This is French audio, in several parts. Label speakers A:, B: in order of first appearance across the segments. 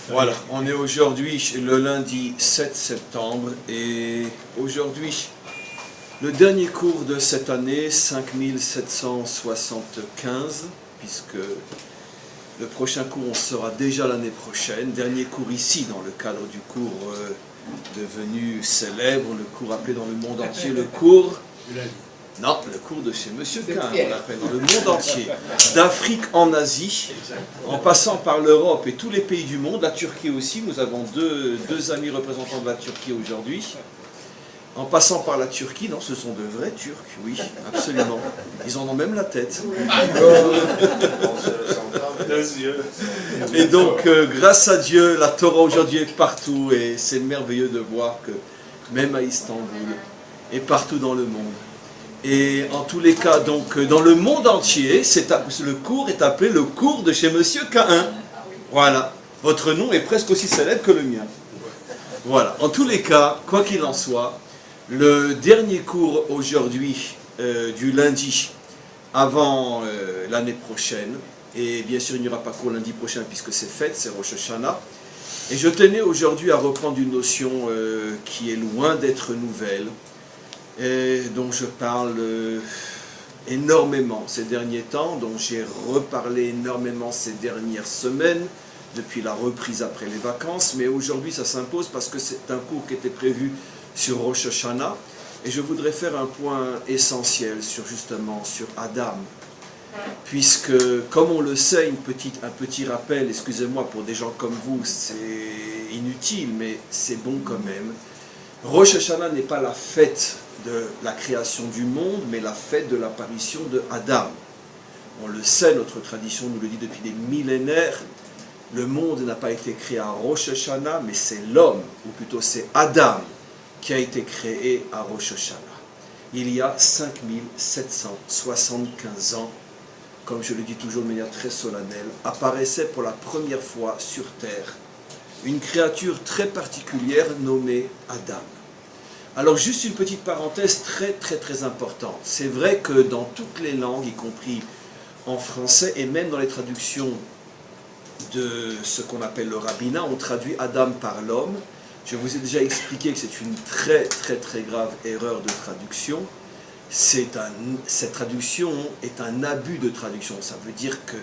A: Voilà, on est aujourd'hui le lundi 7 septembre et aujourd'hui le dernier cours de cette année 5775 puisque le prochain cours on sera déjà l'année prochaine, dernier cours ici dans le cadre du cours devenu célèbre, le cours appelé dans le monde entier le cours... Non, le cours de chez Monsieur Kahn, on l'appelle dans le monde entier, d'Afrique en Asie, en passant par l'Europe et tous les pays du monde, la Turquie aussi, nous avons deux amis représentants de la Turquie aujourd'hui, en passant par la Turquie, non, ce sont de vrais Turcs, oui, absolument, ils en ont même la tête. Et donc, grâce à Dieu, la Torah aujourd'hui est partout et c'est merveilleux de voir que même à Istanbul et partout dans le monde. Et en tous les cas, donc, dans le monde entier, le cours est appelé le cours de chez Monsieur Kahn. Voilà. Votre nom est presque aussi célèbre que le mien. Voilà. En tous les cas, quoi qu'il en soit, le dernier cours aujourd'hui, du lundi, avant l'année prochaine, et bien sûr il n'y aura pas cours lundi prochain puisque c'est fête, c'est Rosh Hashanah, et je tenais aujourd'hui à reprendre une notion qui est loin d'être nouvelle, et dont je parle énormément ces derniers temps, dont j'ai reparlé énormément ces dernières semaines, depuis la reprise après les vacances, mais aujourd'hui ça s'impose parce que c'est un cours qui était prévu sur Rosh Hashanah, et je voudrais faire un point essentiel sur Adam, puisque, comme on le sait, un petit rappel, excusez-moi pour des gens comme vous, c'est inutile, mais c'est bon quand même. Rosh Hashanah n'est pas la fête de la création du monde, mais la fête de l'apparition de Adam. On le sait, notre tradition nous le dit depuis des millénaires, le monde n'a pas été créé à Rosh Hashanah, mais c'est l'homme, ou plutôt c'est Adam, qui a été créé à Rosh Hashanah. Il y a 5775 ans, comme je le dis toujours de manière très solennelle, apparaissait pour la première fois sur terre une créature très particulière nommée Adam. Alors juste une petite parenthèse très importante. C'est vrai que dans toutes les langues, y compris en français et même dans les traductions de ce qu'on appelle le rabbinat, on traduit Adam par l'homme. Je vous ai déjà expliqué que c'est une très grave erreur de traduction. Cette traduction est un abus de traduction. Ça veut dire que,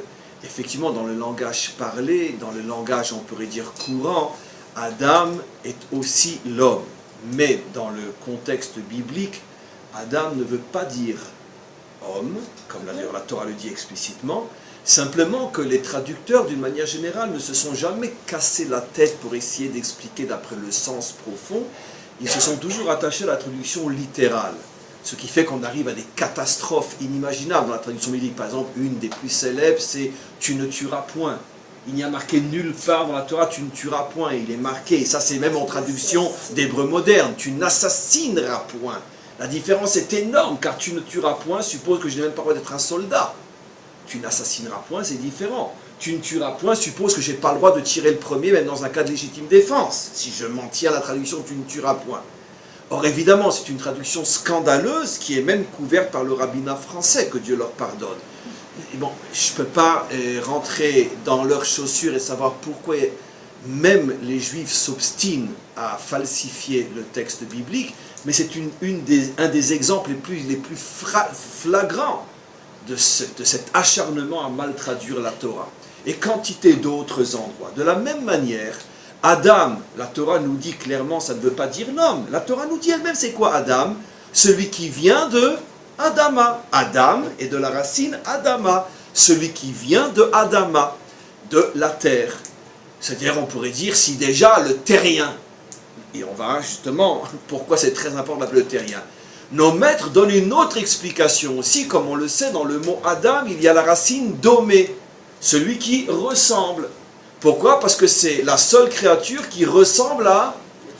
A: effectivement, dans le langage parlé, dans le langage, on pourrait dire courant, Adam est aussi l'homme. Mais dans le contexte biblique, Adam ne veut pas dire homme, comme d'ailleurs la Torah le dit explicitement, simplement que les traducteurs, d'une manière générale, ne se sont jamais cassés la tête pour essayer d'expliquer d'après le sens profond. Ils se sont toujours attachés à la traduction littérale. Ce qui fait qu'on arrive à des catastrophes inimaginables dans la traduction biblique. Par exemple, une des plus célèbres, c'est « tu ne tueras point ». Il n'y a marqué nulle part dans la Torah « tu ne tueras point ». Il est marqué, et ça c'est même en traduction d'hébreu moderne, « tu n'assassineras point ». La différence est énorme, car « tu ne tueras point » suppose que je n'ai même pas le droit d'être un soldat. « Tu n'assassineras point », c'est différent. « Tu ne tueras point » suppose que je n'ai pas le droit de tirer le premier, même dans un cas de légitime défense, si je m'en tiens à la traduction « tu ne tueras point ». Or évidemment, c'est une traduction scandaleuse qui est même couverte par le rabbinat français, que Dieu leur pardonne. Et bon, je ne peux pas rentrer dans leurs chaussures et savoir pourquoi même les Juifs s'obstinent à falsifier le texte biblique, mais c'est un des exemples les plus flagrants de cet acharnement à mal traduire la Torah. Et quantité d'autres endroits. De la même manière, Adam, la Torah nous dit clairement, ça ne veut pas dire l'homme. La Torah nous dit elle-même, c'est quoi Adam? Celui qui vient de Adama. Adam est de la racine Adama. Celui qui vient de Adama, de la terre. C'est-à-dire, on pourrait dire, si déjà le terrien, et on verra justement pourquoi c'est très important d'appeler le terrien. Nos maîtres donnent une autre explication aussi, comme on le sait, dans le mot Adam, il y a la racine domé, celui qui ressemble. Pourquoi? Parce que c'est la seule créature qui ressemble à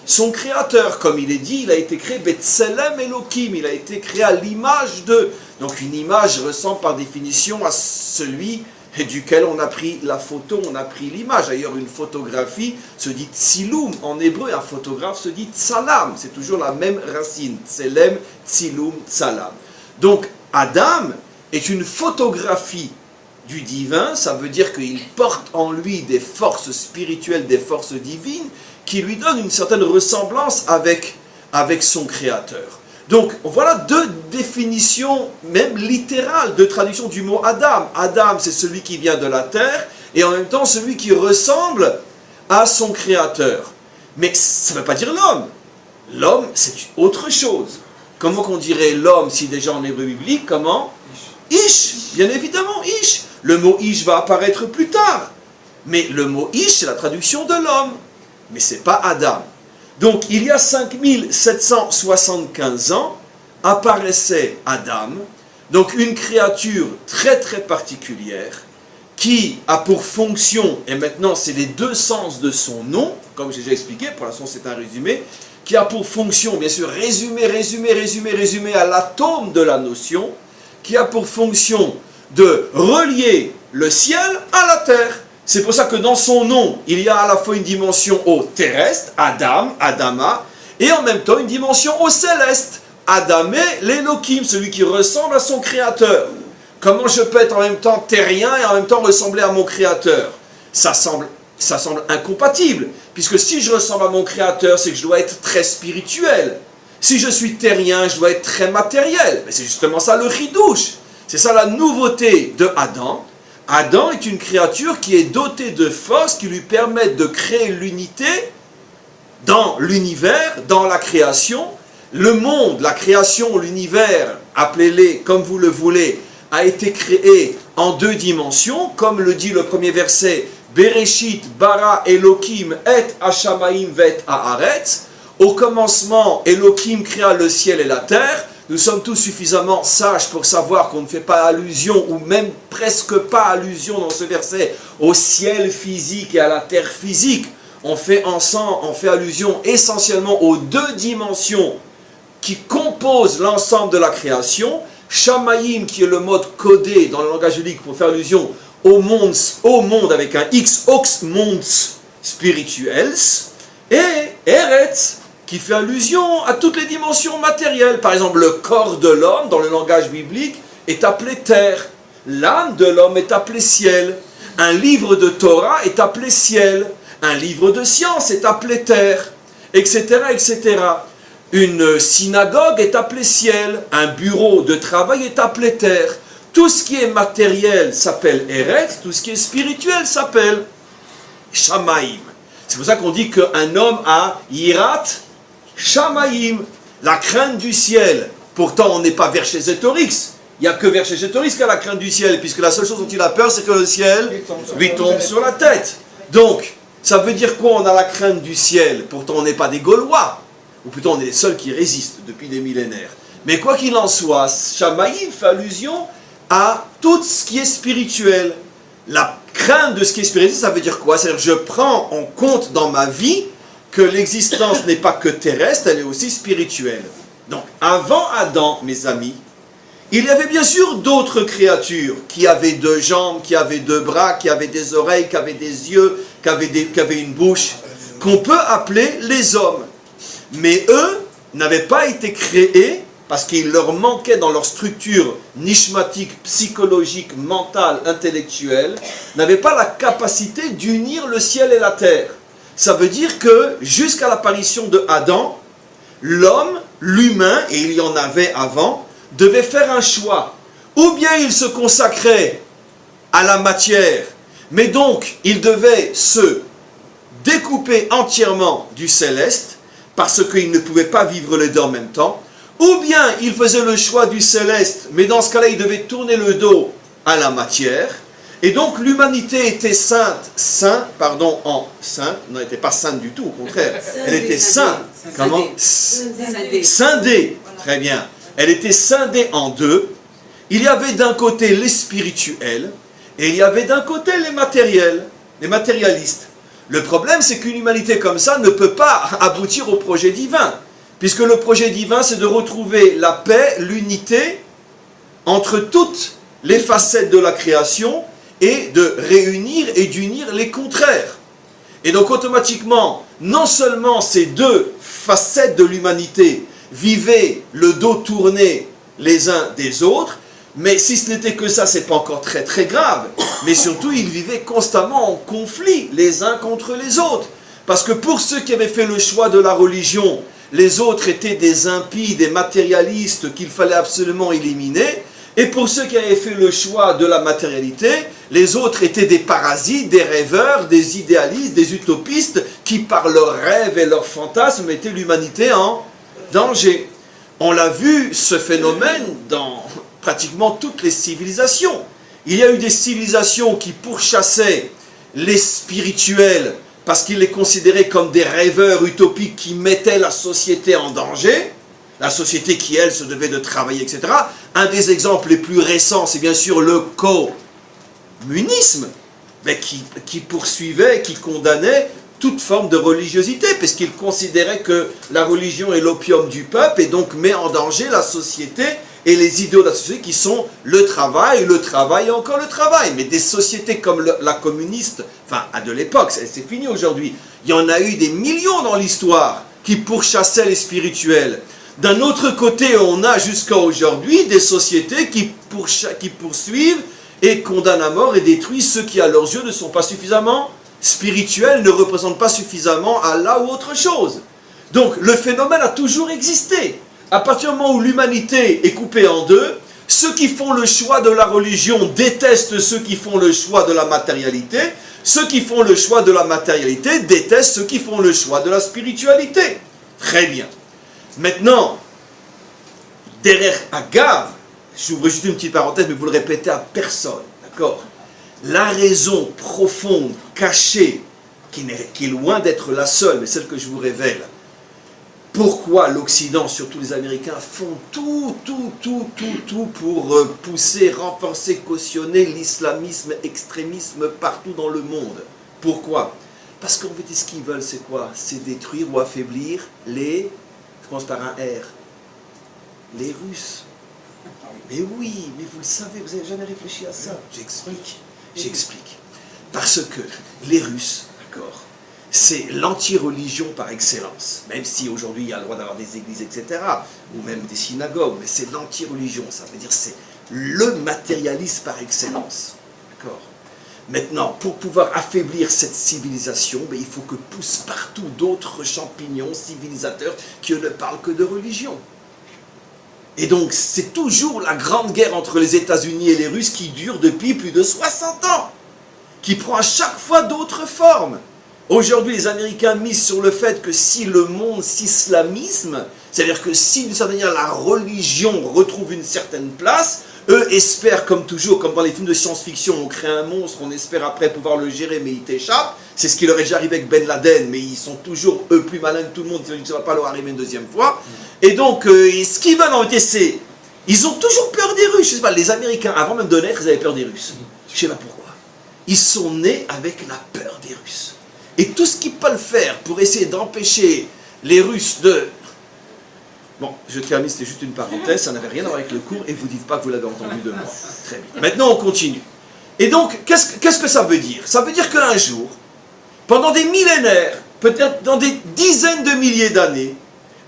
A: son créateur. Comme il est dit, il a été créé Betselem Elohim, il a été créé à l'image de. Donc une image ressemble par définition à celui duquel on a pris la photo, on a pris l'image. D'ailleurs, une photographie se dit tsilum en hébreu, un photographe se dit tsalam. C'est toujours la même racine, tselem, tsilum, tsalam. Donc Adam est une photographie du divin, ça veut dire qu'il porte en lui des forces spirituelles, des forces divines, qui lui donnent une certaine ressemblance avec son Créateur. Donc voilà deux définitions, même littérales, de traduction du mot Adam. Adam, c'est celui qui vient de la terre, et en même temps celui qui ressemble à son Créateur. Mais ça ne veut pas dire l'homme. L'homme, c'est autre chose. Comment qu'on dirait l'homme si déjà en hébreu biblique? Comment? Ish, bien évidemment, Ish. Le mot Ish va apparaître plus tard. Mais le mot Ish, c'est la traduction de l'homme. Mais ce n'est pas Adam. Donc, il y a 5775 ans, apparaissait Adam, donc une créature très très particulière, qui a pour fonction, et maintenant c'est les deux sens de son nom, comme j'ai déjà expliqué, pour l'instant c'est un résumé, qui a pour fonction, bien sûr, résumer à l'atome de la notion, qui a pour fonction de relier le ciel à la terre. C'est pour ça que dans son nom, il y a à la fois une dimension au terrestre, Adam, Adama, et en même temps une dimension au céleste, Adamé, l'Elohim, celui qui ressemble à son créateur. Comment je peux être en même temps terrien et en même temps ressembler à mon créateur? Ça semble incompatible, puisque si je ressemble à mon créateur, c'est que je dois être très spirituel. Si je suis terrien, je dois être très matériel. Mais c'est justement ça le chidouche. C'est ça la nouveauté de Adam. Adam est une créature qui est dotée de forces qui lui permettent de créer l'unité dans l'univers, dans la création. Le monde, la création, l'univers, appelez-les comme vous le voulez, a été créé en deux dimensions, comme le dit le premier verset, Bereshit bara Elohim et Hashamaim vet haaretz. Au commencement, Elohim créa le ciel et la terre. Nous sommes tous suffisamment sages pour savoir qu'on ne fait pas allusion, ou même presque pas allusion dans ce verset, au ciel physique et à la terre physique. On fait allusion essentiellement aux deux dimensions qui composent l'ensemble de la création. Shamayim, qui est le mode codé dans le langage biblique pour faire allusion au monde avec un X, ox mondes spirituels, et Eretz, qui fait allusion à toutes les dimensions matérielles. Par exemple, le corps de l'homme, dans le langage biblique, est appelé terre. L'âme de l'homme est appelée ciel. Un livre de Torah est appelé ciel. Un livre de science est appelé terre, etc., etc. Une synagogue est appelée ciel. Un bureau de travail est appelé terre. Tout ce qui est matériel s'appelle Eretz, tout ce qui est spirituel s'appelle Shamaim. C'est pour ça qu'on dit qu'un homme a Yirat Shamaim, la crainte du ciel. Pourtant, on n'est pas Verchézétorix. Il n'y a que Verchézétorix qui a la crainte du ciel, puisque la seule chose dont il a peur, c'est que le ciel lui tombe sur la tête. Donc, ça veut dire quoi? On a la crainte du ciel. Pourtant, on n'est pas des Gaulois. Ou plutôt, on est les seuls qui résistent depuis des millénaires. Mais quoi qu'il en soit, Shamaim fait allusion à tout ce qui est spirituel. La crainte de ce qui est spirituel, ça veut dire quoi? C'est-à-dire que je prends en compte dans ma vie que l'existence n'est pas que terrestre, elle est aussi spirituelle. Donc, avant Adam, mes amis, il y avait bien sûr d'autres créatures qui avaient deux jambes, qui avaient deux bras, qui avaient des oreilles, qui avaient des yeux, qui avaient une bouche, qu'on peut appeler les hommes. Mais eux n'avaient pas été créés parce qu'il leur manquait dans leur structure nishmatique, psychologique, mentale, intellectuelle, n'avaient pas la capacité d'unir le ciel et la terre. Ça veut dire que jusqu'à l'apparition de Adam, l'homme, l'humain, et il y en avait avant, devait faire un choix. Ou bien il se consacrait à la matière, mais donc il devait se découper entièrement du céleste, parce qu'il ne pouvait pas vivre les deux en même temps, ou bien il faisait le choix du céleste, mais dans ce cas-là il devait tourner le dos à la matière, et donc l'humanité était non, elle n'était pas sainte du tout, au contraire, elle était sainte, comment? Scindée, très bien, elle était scindée en deux. Il y avait d'un côté les spirituels, et il y avait d'un côté les matériels, les matérialistes. Le problème, c'est qu'une humanité comme ça ne peut pas aboutir au projet divin, puisque le projet divin, c'est de retrouver la paix, l'unité entre toutes les facettes de la création et de réunir et d'unir les contraires. Et donc automatiquement, non seulement ces deux facettes de l'humanité vivaient le dos tourné les uns des autres, Mais si ce n'était que ça, c'est pas encore très très grave. Mais surtout, ils vivaient constamment en conflit les uns contre les autres. Parce que pour ceux qui avaient fait le choix de la religion, les autres étaient des impies, des matérialistes qu'il fallait absolument éliminer. Et pour ceux qui avaient fait le choix de la matérialité, les autres étaient des parasites, des rêveurs, des idéalistes, des utopistes qui par leurs rêves et leurs fantasmes mettaient l'humanité en danger. On l'a vu, ce phénomène, dans pratiquement toutes les civilisations. Il y a eu des civilisations qui pourchassaient les spirituels parce qu'ils les considéraient comme des rêveurs utopiques qui mettaient la société en danger. La société qui, elle, se devait de travailler, etc. Un des exemples les plus récents, c'est bien sûr le communisme, mais qui poursuivait, qui condamnait toute forme de religiosité, parce qu'il considérait que la religion est l'opium du peuple, et donc met en danger la société et les idéaux de la société qui sont le travail et encore le travail. Mais des sociétés comme la communiste, enfin, de l'époque, c'est fini aujourd'hui, il y en a eu des millions dans l'histoire qui pourchassaient les spirituels. D'un autre côté, on a jusqu'à aujourd'hui des sociétés qui poursuivent et condamnent à mort et détruisent ceux qui, à leurs yeux, ne sont pas suffisamment spirituels, ne représentent pas suffisamment Allah ou autre chose. Donc, le phénomène a toujours existé. À partir du moment où l'humanité est coupée en deux, ceux qui font le choix de la religion détestent ceux qui font le choix de la matérialité. Ceux qui font le choix de la matérialité détestent ceux qui font le choix de la spiritualité. Très bien. Maintenant, derrière Agav, j'ouvre juste une petite parenthèse, mais vous le répétez à personne, d'accord? La raison profonde, cachée, qui est loin d'être la seule, mais celle que je vous révèle, pourquoi l'Occident, surtout les Américains, font tout pour pousser, renforcer, cautionner l'islamisme, extrémisme partout dans le monde. Pourquoi? Parce qu'en fait, ce qu'ils veulent, c'est quoi? C'est détruire ou affaiblir les... Je commence par un R. Les Russes. Mais oui, mais vous le savez, vous n'avez jamais réfléchi à ça. J'explique. Parce que les Russes, d'accord, c'est l'anti-religion par excellence. Même si aujourd'hui il y a le droit d'avoir des églises, etc., ou même des synagogues, mais c'est l'anti-religion. Ça veut dire c'est le matérialisme par excellence. D'accord. Maintenant, pour pouvoir affaiblir cette civilisation, ben, il faut que poussent partout d'autres champignons civilisateurs qui ne parlent que de religion. Et donc, c'est toujours la grande guerre entre les États-Unis et les Russes qui dure depuis plus de 60 ans, qui prend à chaque fois d'autres formes. Aujourd'hui, les Américains misent sur le fait que si le monde s'islamisme, c'est-à-dire que si d'une certaine manière la religion retrouve une certaine place, eux espèrent, comme toujours, comme dans les films de science-fiction, on crée un monstre, on espère après pouvoir le gérer, mais il t'échappe. C'est ce qui leur est déjà arrivé avec Ben Laden, mais ils sont toujours, eux, plus malins que tout le monde, ils ne va pas leur arriver une deuxième fois. Et donc, ce qu'ils veulent en réalité, c'est... Ils ont toujours peur des Russes. Je sais pas, les Américains, avant même de naître, ils avaient peur des Russes. Je ne sais pas pourquoi. Ils sont nés avec la peur des Russes. Et tout ce qu'ils peuvent faire pour essayer d'empêcher les Russes de... Bon, je termine, c'était juste une parenthèse, ça n'avait rien à voir avec le cours, et vous ne dites pas que vous l'avez entendu de moi. Très bien. Maintenant, on continue. Et donc, qu'est-ce que ça veut dire? Ça veut dire qu'un jour, pendant des millénaires, peut-être dans des dizaines de milliers d'années,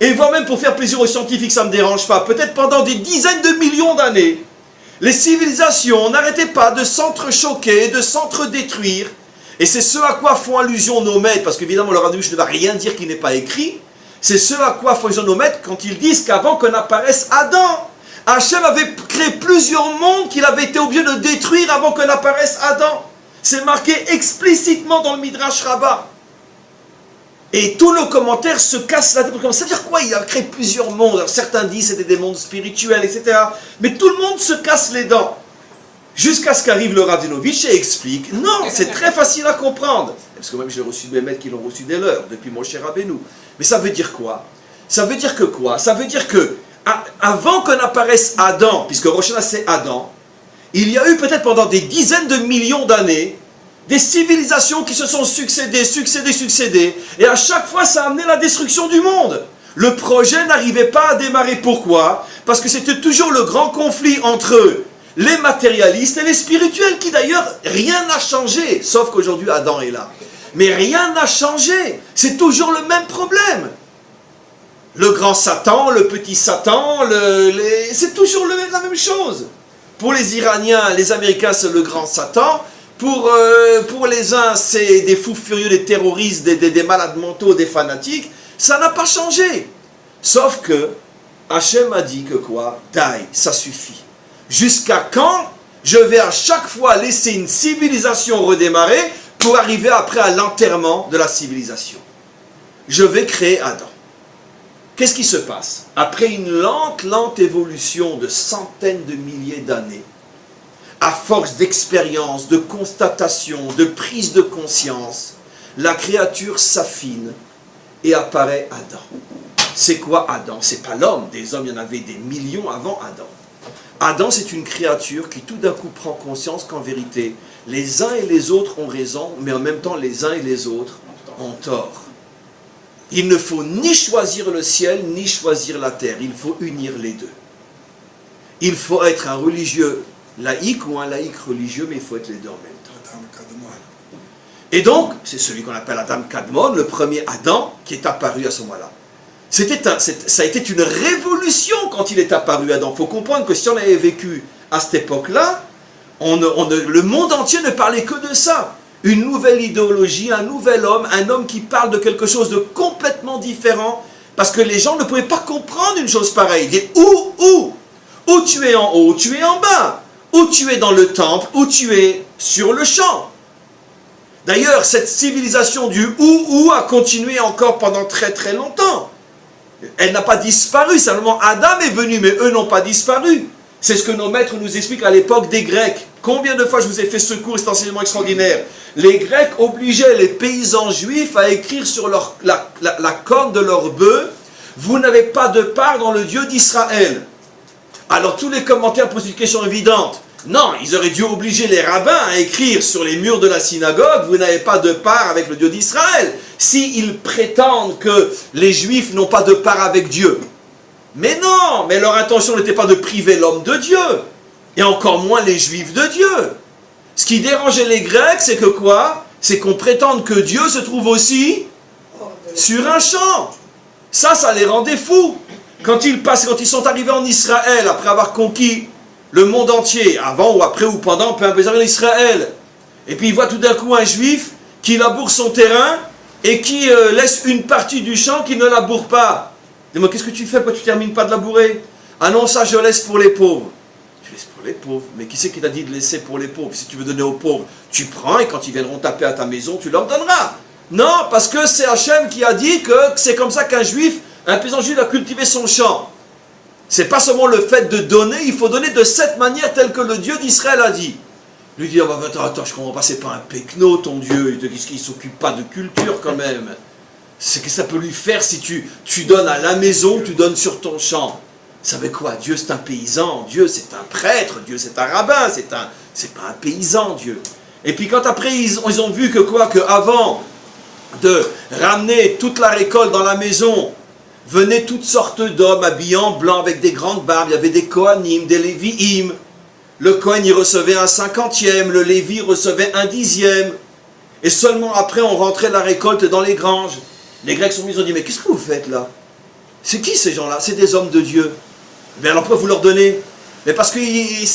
A: et voire même pour faire plaisir aux scientifiques, ça ne me dérange pas, peut-être pendant des dizaines de millions d'années, les civilisations n'arrêtaient pas de s'entrechoquer, de s'entre-détruire, et c'est ce à quoi font allusion nos maîtres, parce qu'évidemment, le Radouche ne va rien dire qui n'est pas écrit. C'est ce à quoi font nos maîtres quand ils disent qu'avant qu'on apparaisse Adam, Hachem avait créé plusieurs mondes qu'il avait été obligé de détruire avant qu'on apparaisse Adam. C'est marqué explicitement dans le Midrash Rabbah. Et tous nos commentaires se cassent la tête. Ça veut dire quoi? Il a créé plusieurs mondes. Alors certains disent que c'était des mondes spirituels, etc. Mais tout le monde se casse les dents. Jusqu'à ce qu'arrive le Rav Zinovitch et explique. Non, c'est très facile à comprendre. Parce que même j'ai reçu des maîtres qui l'ont reçu dès l'heure, depuis mon cher Rabbeinu. Mais ça veut dire quoi? Ça veut dire que quoi? Ça veut dire que, avant qu'on apparaisse Adam, puisque Rosh Hashanah c'est Adam, il y a eu peut-être pendant des dizaines de millions d'années, des civilisations qui se sont succédées, et à chaque fois ça a amené la destruction du monde. Le projet n'arrivait pas à démarrer. Pourquoi? Parce que c'était toujours le grand conflit entre les matérialistes et les spirituels, qui d'ailleurs, rien n'a changé, sauf qu'aujourd'hui Adam est là. Mais rien n'a changé, c'est toujours le même problème. Le grand Satan, le petit Satan, c'est toujours la même chose. Pour les Iraniens, les Américains, c'est le grand Satan. Pour les uns, c'est des fous furieux, des terroristes, des malades mentaux, des fanatiques. Ça n'a pas changé. Sauf que Hachem a dit que quoi? Dai, ça suffit. Jusqu'à quand je vais à chaque fois laisser une civilisation redémarrer pour arriver après à l'enterrement de la civilisation? Je vais créer Adam. Qu'est-ce qui se passe? Après une lente évolution de centaines de milliers d'années, à force d'expérience, de constatation, de prise de conscience, la créature s'affine et apparaît Adam. C'est quoi Adam? C'est pas l'homme. Des hommes, il y en avait des millions avant Adam. Adam, c'est une créature qui tout d'un coup prend conscience qu'en vérité, les uns et les autres ont raison, mais en même temps, les uns et les autres ont tort. Il ne faut ni choisir le ciel, ni choisir la terre. Il faut unir les deux. Il faut être un religieux laïque ou un laïque religieux, mais il faut être les deux en même temps. Et donc, c'est celui qu'on appelle Adam Kadmon, le premier Adam qui est apparu à ce moment-là. Ça a été une révolution quand il est apparu Adam. Il faut comprendre que si on avait vécu à cette époque-là, le monde entier ne parlait que de ça. Une nouvelle idéologie, un nouvel homme, un homme qui parle de quelque chose de complètement différent, parce que les gens ne pouvaient pas comprendre une chose pareille. Ils disaient où tu es en haut, tu es en bas, où tu es dans le temple, où tu es sur le champ. D'ailleurs, cette civilisation du où a continué encore pendant très très longtemps. Elle n'a pas disparu, simplement Adam est venu, mais eux n'ont pas disparu. C'est ce que nos maîtres nous expliquent à l'époque des Grecs. Combien de fois je vous ai fait ce cours, cet enseignement extraordinaire? Les Grecs obligeaient les paysans juifs à écrire sur la corne de leur bœuf: vous n'avez pas de part dans le Dieu d'Israël. Alors tous les commentaires posent une question évidente. Non, ils auraient dû obliger les rabbins à écrire sur les murs de la synagogue: vous n'avez pas de part avec le Dieu d'Israël, s'ils prétendent que les Juifs n'ont pas de part avec Dieu. Mais non, mais leur intention n'était pas de priver l'homme de Dieu, et encore moins les Juifs de Dieu. Ce qui dérangeait les Grecs, c'est que quoi? C'est qu'on prétende que Dieu se trouve aussi sur un champ. Ça les rendait fous. Quand ils sont arrivés en Israël, après avoir conquis le monde entier, avant ou après ou pendant, peu importe l'Israël, et puis ils voient tout d'un coup un Juif qui laboure son terrain et qui laisse une partie du champ qui ne laboure pas. Dis-moi, qu'est-ce que tu fais? Pourquoi tu ne termines pas de labourer? Ah non, ça je laisse pour les pauvres. Tu laisses pour les pauvres? Mais qui c'est qui t'a dit de laisser pour les pauvres? Si tu veux donner aux pauvres, tu prends, et quand ils viendront taper à ta maison, tu leur donneras. Non, parce que c'est Hachem qui a dit que c'est comme ça qu'un juif, un paysan juif, a cultivé son champ. C'est pas seulement le fait de donner, il faut donner de cette manière telle que le Dieu d'Israël a dit. Lui dit: oh, bah, attends, je comprends pas, c'est pas un pecno ton Dieu, il ne s'occupe pas de culture quand même. C'est que ça peut lui faire si tu donnes à la maison, tu donnes sur ton champ. Vous savez quoi? Dieu c'est un paysan, Dieu c'est un prêtre, Dieu c'est un rabbin, c'est pas un paysan Dieu. Et puis quand après ils ont vu que quoi? Que avant de ramener toute la récolte dans la maison, venaient toutes sortes d'hommes habillés en blanc avec des grandes barbes. Il y avait des Kohanim, des Lévi'im. Le Kohen il recevait un 50e, le Lévi recevait un 10e. Et seulement après on rentrait la récolte dans les granges. Les Grecs sont mis, ils ont dit: mais qu'est-ce que vous faites là? C'est qui ces gens-là? C'est des hommes de Dieu. Mais alors pourquoi vous leur donnez? Mais parce qu'ils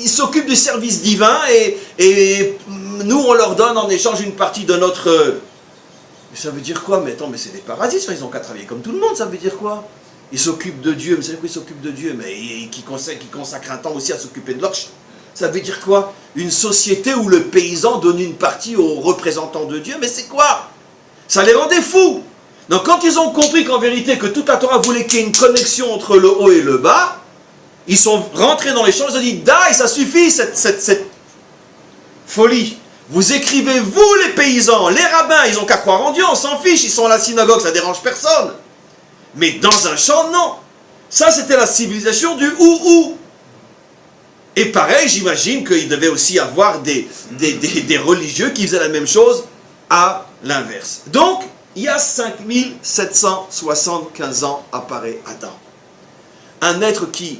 A: s'occupent du service divin et nous on leur donne en échange une partie de notre... Mais ça veut dire quoi? Mais attends, mais c'est des paradis, ils n'ont qu'à travailler comme tout le monde, ça veut dire quoi? Ils s'occupent de Dieu, mais c'est quoi ils s'occupent de Dieu? Mais qui consacrent un temps aussi à s'occuper de leur champ. Ça veut dire quoi? Une société où le paysan donne une partie aux représentants de Dieu, mais c'est quoi? Ça les rendait fous. Donc quand ils ont compris qu'en vérité que toute la Torah voulait qu'il y ait une connexion entre le haut et le bas, ils sont rentrés dans les champs, ils ont dit: Dai, ça suffit cette folie. Vous écrivez, vous les paysans, les rabbins, ils n'ont qu'à croire en Dieu, on s'en fiche, ils sont à la synagogue, ça dérange personne. Mais dans un champ, non. Ça, c'était la civilisation du ou. Et pareil, j'imagine qu'il devait aussi avoir des religieux qui faisaient la même chose à l'inverse. Donc, il y a 5775 ans apparaît Adam. Un être qui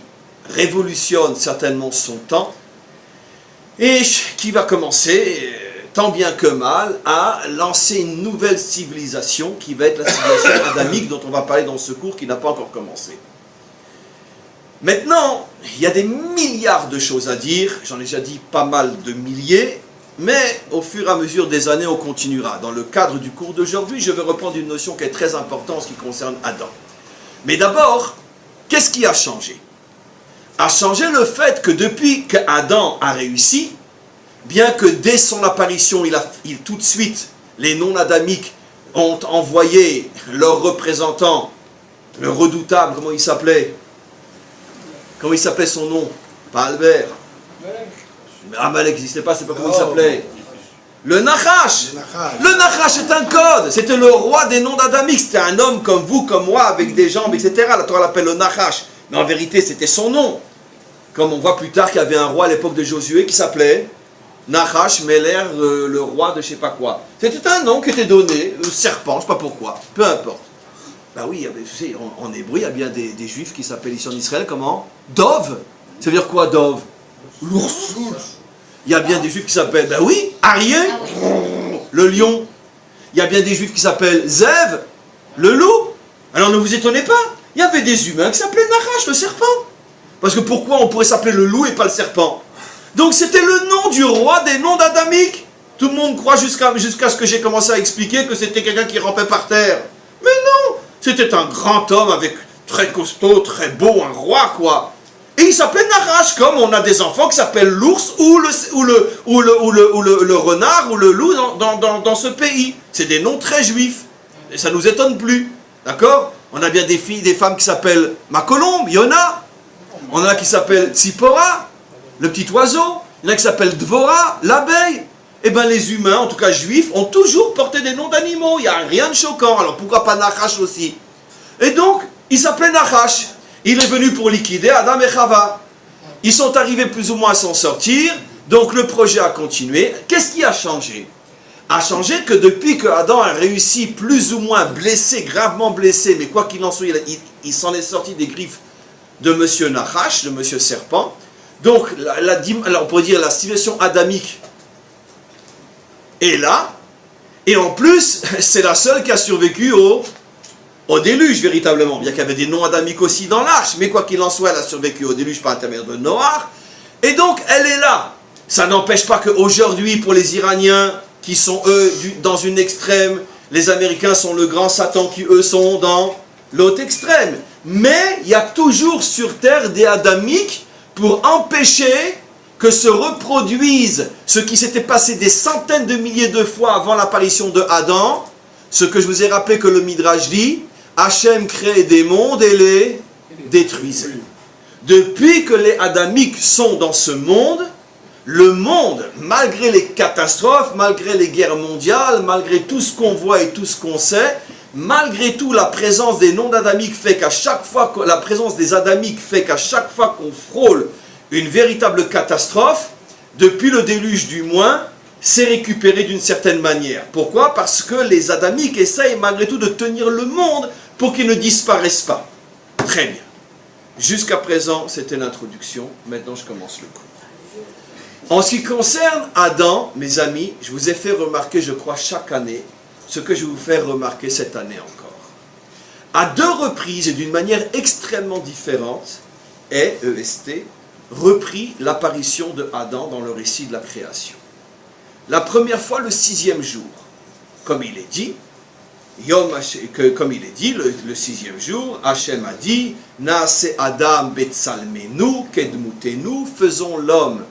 A: révolutionne certainement son temps et qui va commencer, tant bien que mal, à lancer une nouvelle civilisation qui va être la civilisation adamique dont on va parler dans ce cours qui n'a pas encore commencé. Maintenant, il y a des milliards de choses à dire, j'en ai déjà dit pas mal de milliers, mais au fur et à mesure des années, on continuera. Dans le cadre du cours d'aujourd'hui, je vais reprendre une notion qui est très importante en ce qui concerne Adam. Mais d'abord, qu'est-ce qui a changé? A changé le fait que depuis qu'Adam a réussi, bien que dès son apparition, tout de suite, les non-adamiques ont envoyé leur représentant, le redoutable, comment il s'appelait? Comment il s'appelait son nom? Pas Albert. Amalek n'existait pas, c'est pas comment il s'appelait. Le Nachash. Le Nachash est un code. C'était le roi des non-adamiques. C'était un homme comme vous, comme moi, avec des jambes, etc. La Torah l'appelle le Nachash. Mais en vérité, c'était son nom. Comme on voit plus tard qu'il y avait un roi à l'époque de Josué qui s'appelait Nachash Meler, le roi de je sais pas quoi. C'était un nom qui était donné, le serpent, je ne sais pas pourquoi, peu importe. Ben oui, tu sais, en hébreu, il y a bien des juifs qui s'appellent ici en Israël, comment? Dov. Ça veut dire quoi, Dov? L'ours. Il y a bien des juifs qui s'appellent, ben oui, Arié, le lion. Il y a bien des juifs qui s'appellent Zev, le loup. Alors ne vous étonnez pas, il y avait des humains qui s'appelaient Nachash, le serpent. Parce que pourquoi on pourrait s'appeler le loup et pas le serpent? Donc c'était le nom du roi des noms d'adamiques. Tout le monde croit jusqu'à ce que j'ai commencé à expliquer que c'était quelqu'un qui rampait par terre. Mais non, c'était un grand homme avec très costaud, très beau, un roi quoi. Et il s'appelait Nachash, comme on a des enfants qui s'appellent l'ours ou le renard ou le loup dans ce pays. C'est des noms très juifs. Et ça ne nous étonne plus. D'accord? On a bien des filles, des femmes qui s'appellent ma colombe, Yona. On en a qui s'appellent Tzipora, le petit oiseau. Il y en a qui s'appellent Dvora, l'abeille. Eh bien les humains, en tout cas juifs, ont toujours porté des noms d'animaux. Il n'y a rien de choquant. Alors pourquoi pas Nachash aussi? Et donc, il s'appelait Nachash. Il est venu pour liquider Adam et Chava. Ils sont arrivés plus ou moins à s'en sortir. Donc le projet a continué. Qu'est-ce qui a changé? A changé que depuis que Adam a réussi plus ou moins blessé, gravement blessé, mais quoi qu'il en soit, il s'en est sorti des griffes de Monsieur Nachash, de Monsieur Serpent. Donc alors on pourrait dire la civilisation adamique est là. Et en plus, c'est la seule qui a survécu au déluge, véritablement. Bien qu'il y avait des non-adamiques aussi dans l'arche, mais quoi qu'il en soit, elle a survécu au déluge par l'intermédiaire de Noach. Et donc, elle est là. Ça n'empêche pas qu'aujourd'hui, pour les Iraniens, qui sont, eux, dans une extrême, les Américains sont le grand Satan, qui, eux, sont dans l'autre extrême. Mais il y a toujours sur Terre des adamiques pour empêcher que se reproduise ce qui s'était passé des centaines de milliers de fois avant l'apparition de Adam, ce que je vous ai rappelé que le Midrash dit, Hachem crée des mondes et les détruisait. Depuis que les adamiques sont dans ce monde, le monde, malgré les catastrophes, malgré les guerres mondiales, malgré tout ce qu'on voit et tout ce qu'on sait, malgré tout la présence des non-adamiques fait qu'à chaque fois, la présence des adamiques fait qu'à chaque fois qu'on frôle une véritable catastrophe, depuis le déluge du moins, c'est récupéré d'une certaine manière. Pourquoi? Parce que les adamiques essayent malgré tout de tenir le monde pour qu'il ne disparaisse pas. Très bien. Jusqu'à présent, c'était l'introduction. Maintenant, je commence le cours. En ce qui concerne Adam, mes amis, je vous ai fait remarquer, je crois, chaque année, ce que je vais vous faire remarquer cette année encore. À deux reprises et d'une manière extrêmement différente, EST, repris l'apparition de Adam dans le récit de la création. La première fois, le 6e jour, comme il est dit, le 6e jour, Hachem a dit, Naase Adam Betsalmenu, Kedmutenu, faisons l'homme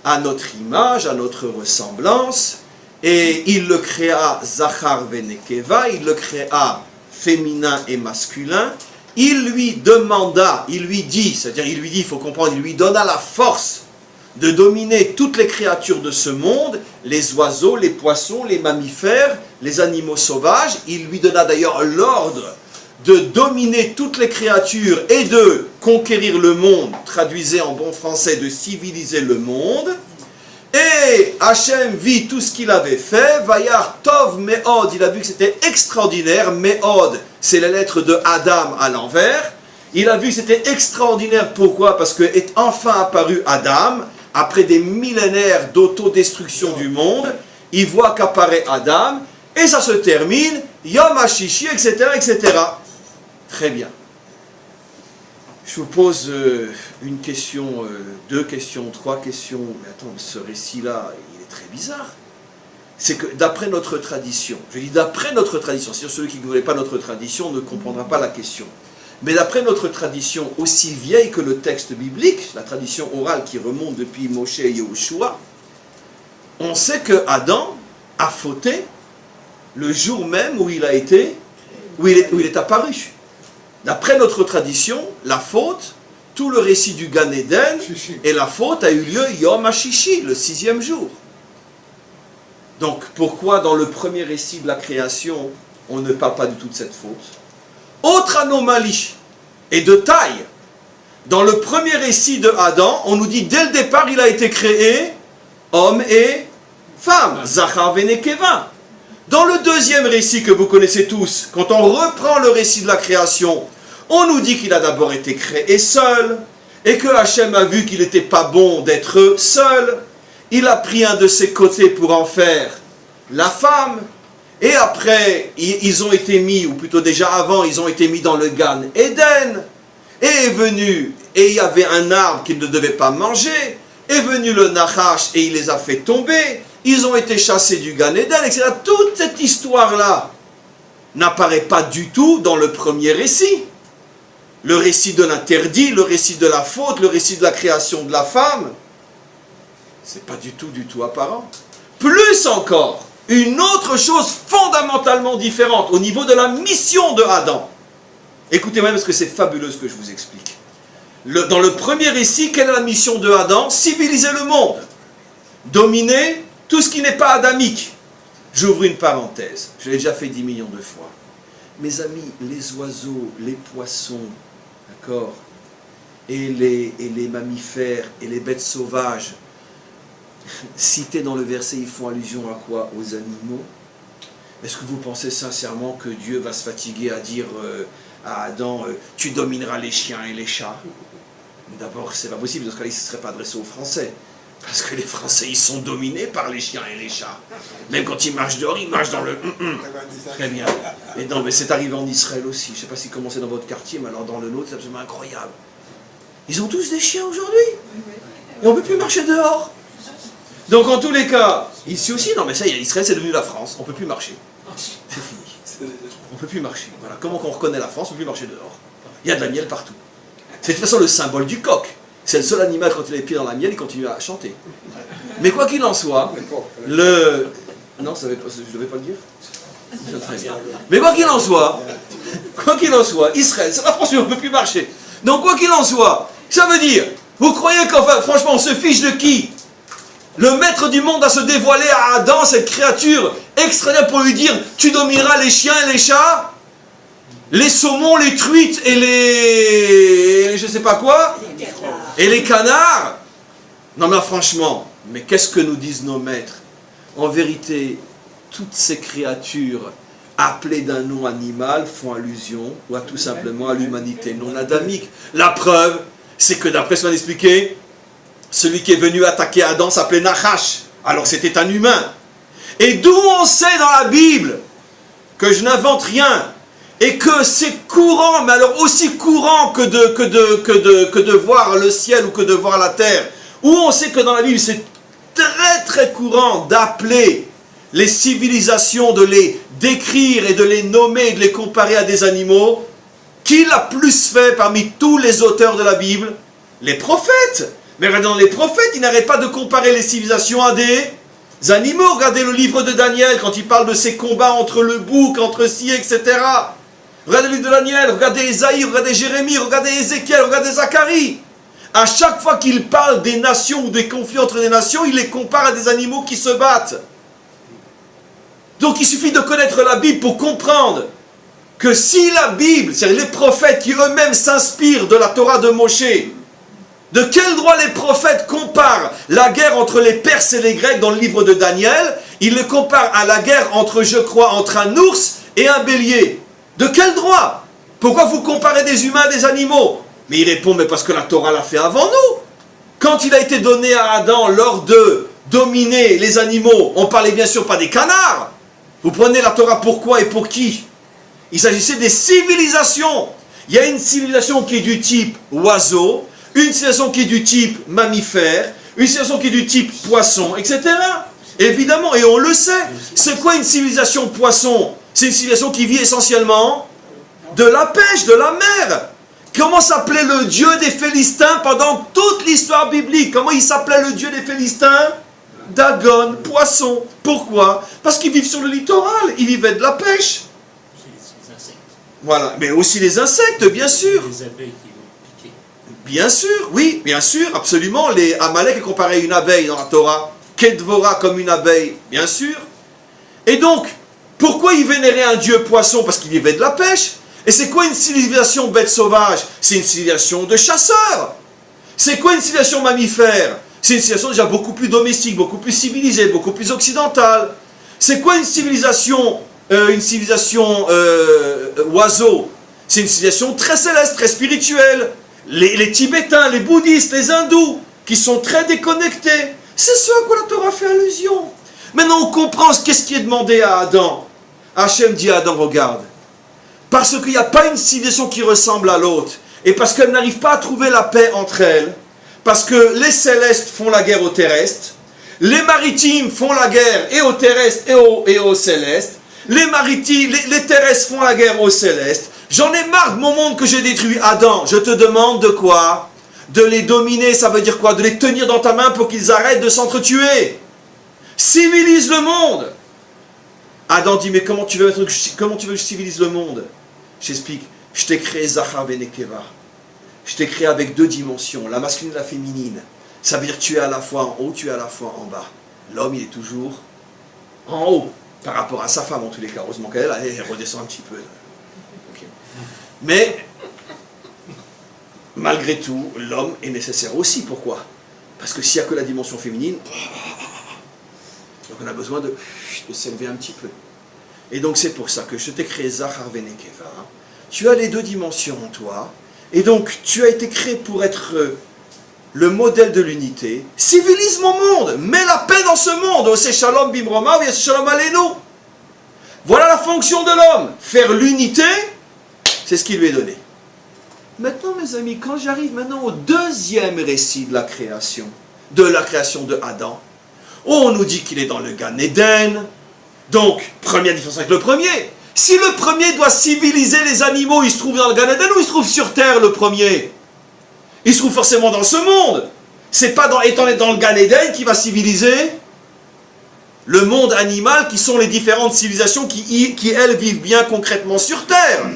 A: à notre image, à notre ressemblance, et il le créa Zachar Venekeva, il le créa féminin et masculin. Il lui demanda, il lui dit, c'est-à-dire il lui dit, il faut comprendre, il lui donna la force de dominer toutes les créatures de ce monde, les oiseaux, les poissons, les mammifères, les animaux sauvages. Il lui donna d'ailleurs l'ordre de dominer toutes les créatures et de conquérir le monde, traduisez en bon français, de civiliser le monde. Et Hachem vit tout ce qu'il avait fait, Vayar Tov Me'od, il a vu que c'était extraordinaire, Me'od, c'est la lettre de Adam à l'envers. Il a vu que c'était extraordinaire, pourquoi? Parce que est enfin apparu Adam, après des millénaires d'autodestruction du monde, il voit qu'apparaît Adam, et ça se termine, Yom HaShishi, etc., etc. Très bien. Je vous pose une question, deux questions, trois questions. Mais attends, ce récit-là, il est très bizarre. C'est que d'après notre tradition, je dis d'après notre tradition, c'est-à-dire celui qui ne connaît pas notre tradition ne comprendra pas la question. Mais d'après notre tradition, aussi vieille que le texte biblique, la tradition orale qui remonte depuis Moshe et Yahushua, on sait que Adam a fauté le jour même où il a été, où il est apparu. D'après notre tradition, la faute, tout le récit du Gan Eden, et la faute a eu lieu Yom HaShishi, le 6e jour. Donc pourquoi dans le premier récit de la création, on ne parle pas du tout de cette faute? Autre anomalie, et de taille, dans le premier récit de Adam, on nous dit dès le départ, il a été créé homme et femme, Zachar Venekeva. Dans le deuxième récit que vous connaissez tous, quand on reprend le récit de la création, on nous dit qu'il a d'abord été créé seul, et que Hachem a vu qu'il n'était pas bon d'être seul. Il a pris un de ses côtés pour en faire la femme, et après, ils ont été mis, ou plutôt déjà avant, ils ont été mis dans le Gan Eden, et est venu, et il y avait un arbre qu'ils ne devaient pas manger, est venu le Nachash, et il les a fait tomber. Ils ont été chassés du Gan Eden, etc. Toute cette histoire-là n'apparaît pas du tout dans le premier récit. Le récit de l'interdit, le récit de la faute, le récit de la création de la femme, c'est pas du tout apparent. Plus encore, une autre chose fondamentalement différente au niveau de la mission de Adam. Écoutez-moi parce que c'est fabuleux ce que je vous explique. Dans le premier récit, quelle est la mission de Adam? Civiliser le monde. Dominer tout ce qui n'est pas adamique. J'ouvre une parenthèse, je l'ai déjà fait 10 millions de fois. Mes amis, les oiseaux, les poissons, d'accord, et les mammifères, et les bêtes sauvages, cités dans le verset, ils font allusion à quoi? Aux animaux. Est-ce que vous pensez sincèrement que Dieu va se fatiguer à dire à Adam, tu domineras les chiens et les chats? D'abord, c'est pas possible, parce qu'il ne se serait pas adressé aux Français. Parce que les Français, ils sont dominés par les chiens et les chats. Même quand ils marchent dehors, ils marchent dans le... Très bien. Et non, mais c'est arrivé en Israël aussi. Je ne sais pas si comment c'est dans votre quartier, mais alors dans le nôtre, c'est absolument incroyable. Ils ont tous des chiens aujourd'hui. Et on ne peut plus marcher dehors. Donc en tous les cas, ici aussi, non mais ça y est, Israël c'est devenu la France. On ne peut plus marcher. C'est fini. On ne peut plus marcher. Voilà. Comment qu'on reconnaît la France, on ne peut plus marcher dehors. Il y a de la miel partout. C'est de toute façon le symbole du coq. C'est le seul animal, quand il a les pieds dans la miel, il continue à chanter. Mais quoi qu'il en soit, le... Non, je ne devais pas le dire. Très bien. Mais quoi qu'il en soit, Israël, c'est la France, on ne peut plus marcher. Donc quoi qu'il en soit, ça veut dire, vous croyez qu'enfin, franchement, on se fiche de qui? Le maître du monde a se dévoilé à Adam, cette créature extraordinaire, pour lui dire, tu domineras les chiens et les chats, les saumons, les truites et les... je sais pas quoi, et les canards. Non mais franchement, mais qu'est-ce que nous disent nos maîtres? En vérité, toutes ces créatures appelées d'un nom animal font allusion, ou tout simplement à l'humanité non adamique. La preuve, c'est que d'après ce qu'on a expliqué, celui qui est venu attaquer Adam s'appelait Nachash. Alors c'était un humain. Et d'où on sait dans la Bible que je n'invente rien, et que c'est courant, mais alors aussi courant que de voir le ciel ou que de voir la terre, où on sait que dans la Bible c'est très courant d'appeler les civilisations, de les décrire et de les nommer et de les comparer à des animaux. Qui l'a plus fait parmi tous les auteurs de la Bible? Les prophètes. Mais regardez, dans les prophètes, ils n'arrêtent pas de comparer les civilisations à des animaux. Regardez le livre de Daniel, quand il parle de ces combats entre le bouc, entre ci, etc. Regardez le livre de Daniel, regardez Ésaïe, regardez Jérémie, regardez Ézéchiel, regardez Zacharie. À chaque fois qu'il parle des nations ou des conflits entre des nations, il les compare à des animaux qui se battent. Donc il suffit de connaître la Bible pour comprendre que si la Bible, c'est-à-dire les prophètes qui eux-mêmes s'inspirent de la Torah de Moshe, de quel droit les prophètes comparent la guerre entre les Perses et les Grecs dans le livre de Daniel? Ils le comparent à la guerre entre, je crois, entre un ours et un bélier. De quel droit? Pourquoi vous comparez des humains à des animaux? Mais il répond, mais parce que la Torah l'a fait avant nous. Quand il a été donné à Adam lors de dominer les animaux, on parlait bien sûr pas des canards. Vous prenez la Torah pour quoi et pour qui? Il s'agissait des civilisations. Il y a une civilisation qui est du type oiseau, une civilisation qui est du type mammifère, une civilisation qui est du type poisson, etc. Évidemment, et on le sait. C'est quoi une civilisation poisson? C'est une civilisation qui vit essentiellement de la pêche, de la mer. Comment s'appelait le dieu des Philistins pendant toute l'histoire biblique? Comment il s'appelait le dieu des Philistins? Dagon, poisson. Pourquoi? Parce qu'ils vivent sur le littoral, ils vivaient de la pêche.
B: Les insectes.
A: Voilà, mais aussi les insectes, bien sûr.
B: Les abeilles qui vont piquer.
A: Bien sûr, oui, bien sûr, absolument. Les Amalek est comparé à une abeille dans la Torah. Kedvora comme une abeille, bien sûr. Et donc, pourquoi ils vénéraient un dieu poisson? Parce qu'ils vivaient de la pêche. Et c'est quoi une civilisation bête sauvage? C'est une civilisation de chasseurs. C'est quoi une civilisation mammifère? C'est une civilisation déjà beaucoup plus domestique, beaucoup plus civilisée, beaucoup plus occidentale. C'est quoi une civilisation oiseau? C'est une civilisation très céleste, très spirituelle. Les Tibétains, les bouddhistes, les hindous, qui sont très déconnectés. C'est ce à quoi la Torah fait allusion. Maintenant on comprend qu'est-ce qui est demandé à Adam. Hachem dit à Adam, regarde, parce qu'il n'y a pas une civilisation qui ressemble à l'autre, et parce qu'elle n'arrive pas à trouver la paix entre elles, parce que les célestes font la guerre aux terrestres, les maritimes font la guerre et aux terrestres et aux célestes, les terrestres font la guerre aux célestes. J'en ai marre de mon monde que j'ai détruit. Adam, je te demande de quoi? De les dominer, ça veut dire quoi? De les tenir dans ta main pour qu'ils arrêtent de s'entretuer. Civilise le monde. Adam dit, mais comment tu veux que je civilise le monde? J'explique, je t'ai créé Zachar et Nekeva. Je t'ai créé avec deux dimensions, la masculine et la féminine. Ça veut dire que tu es à la fois en haut, tu es à la fois en bas. L'homme, il est toujours en haut, par rapport à sa femme en tous les cas. Heureusement qu'elle, elle redescend un petit peu. Okay. Mais, malgré tout, l'homme est nécessaire aussi. Pourquoi? Parce que s'il n'y a que la dimension féminine, donc on a besoin de s'élever un petit peu. Et donc c'est pour ça que je t'ai créé Zachar et Nekeva. Tu as les deux dimensions en toi. Et donc tu as été créé pour être le modèle de l'unité. Civilise mon monde. Mets la paix dans ce monde. C'est Shalom Bimroma ou c'est Shalom Aleinu. Voilà la fonction de l'homme. Faire l'unité, c'est ce qui lui est donné. Maintenant mes amis, quand j'arrive maintenant au deuxième récit de la création de Adam, on nous dit qu'il est dans le Gan Eden. Donc, première différence avec le premier. Si le premier doit civiliser les animaux, il se trouve dans le Gan Eden ou il se trouve sur terre, le premier? Il se trouve forcément dans ce monde. C'est pas étant dans le Gan Eden qu'il va civiliser le monde animal, qui sont les différentes civilisations qui elles, vivent bien concrètement sur terre.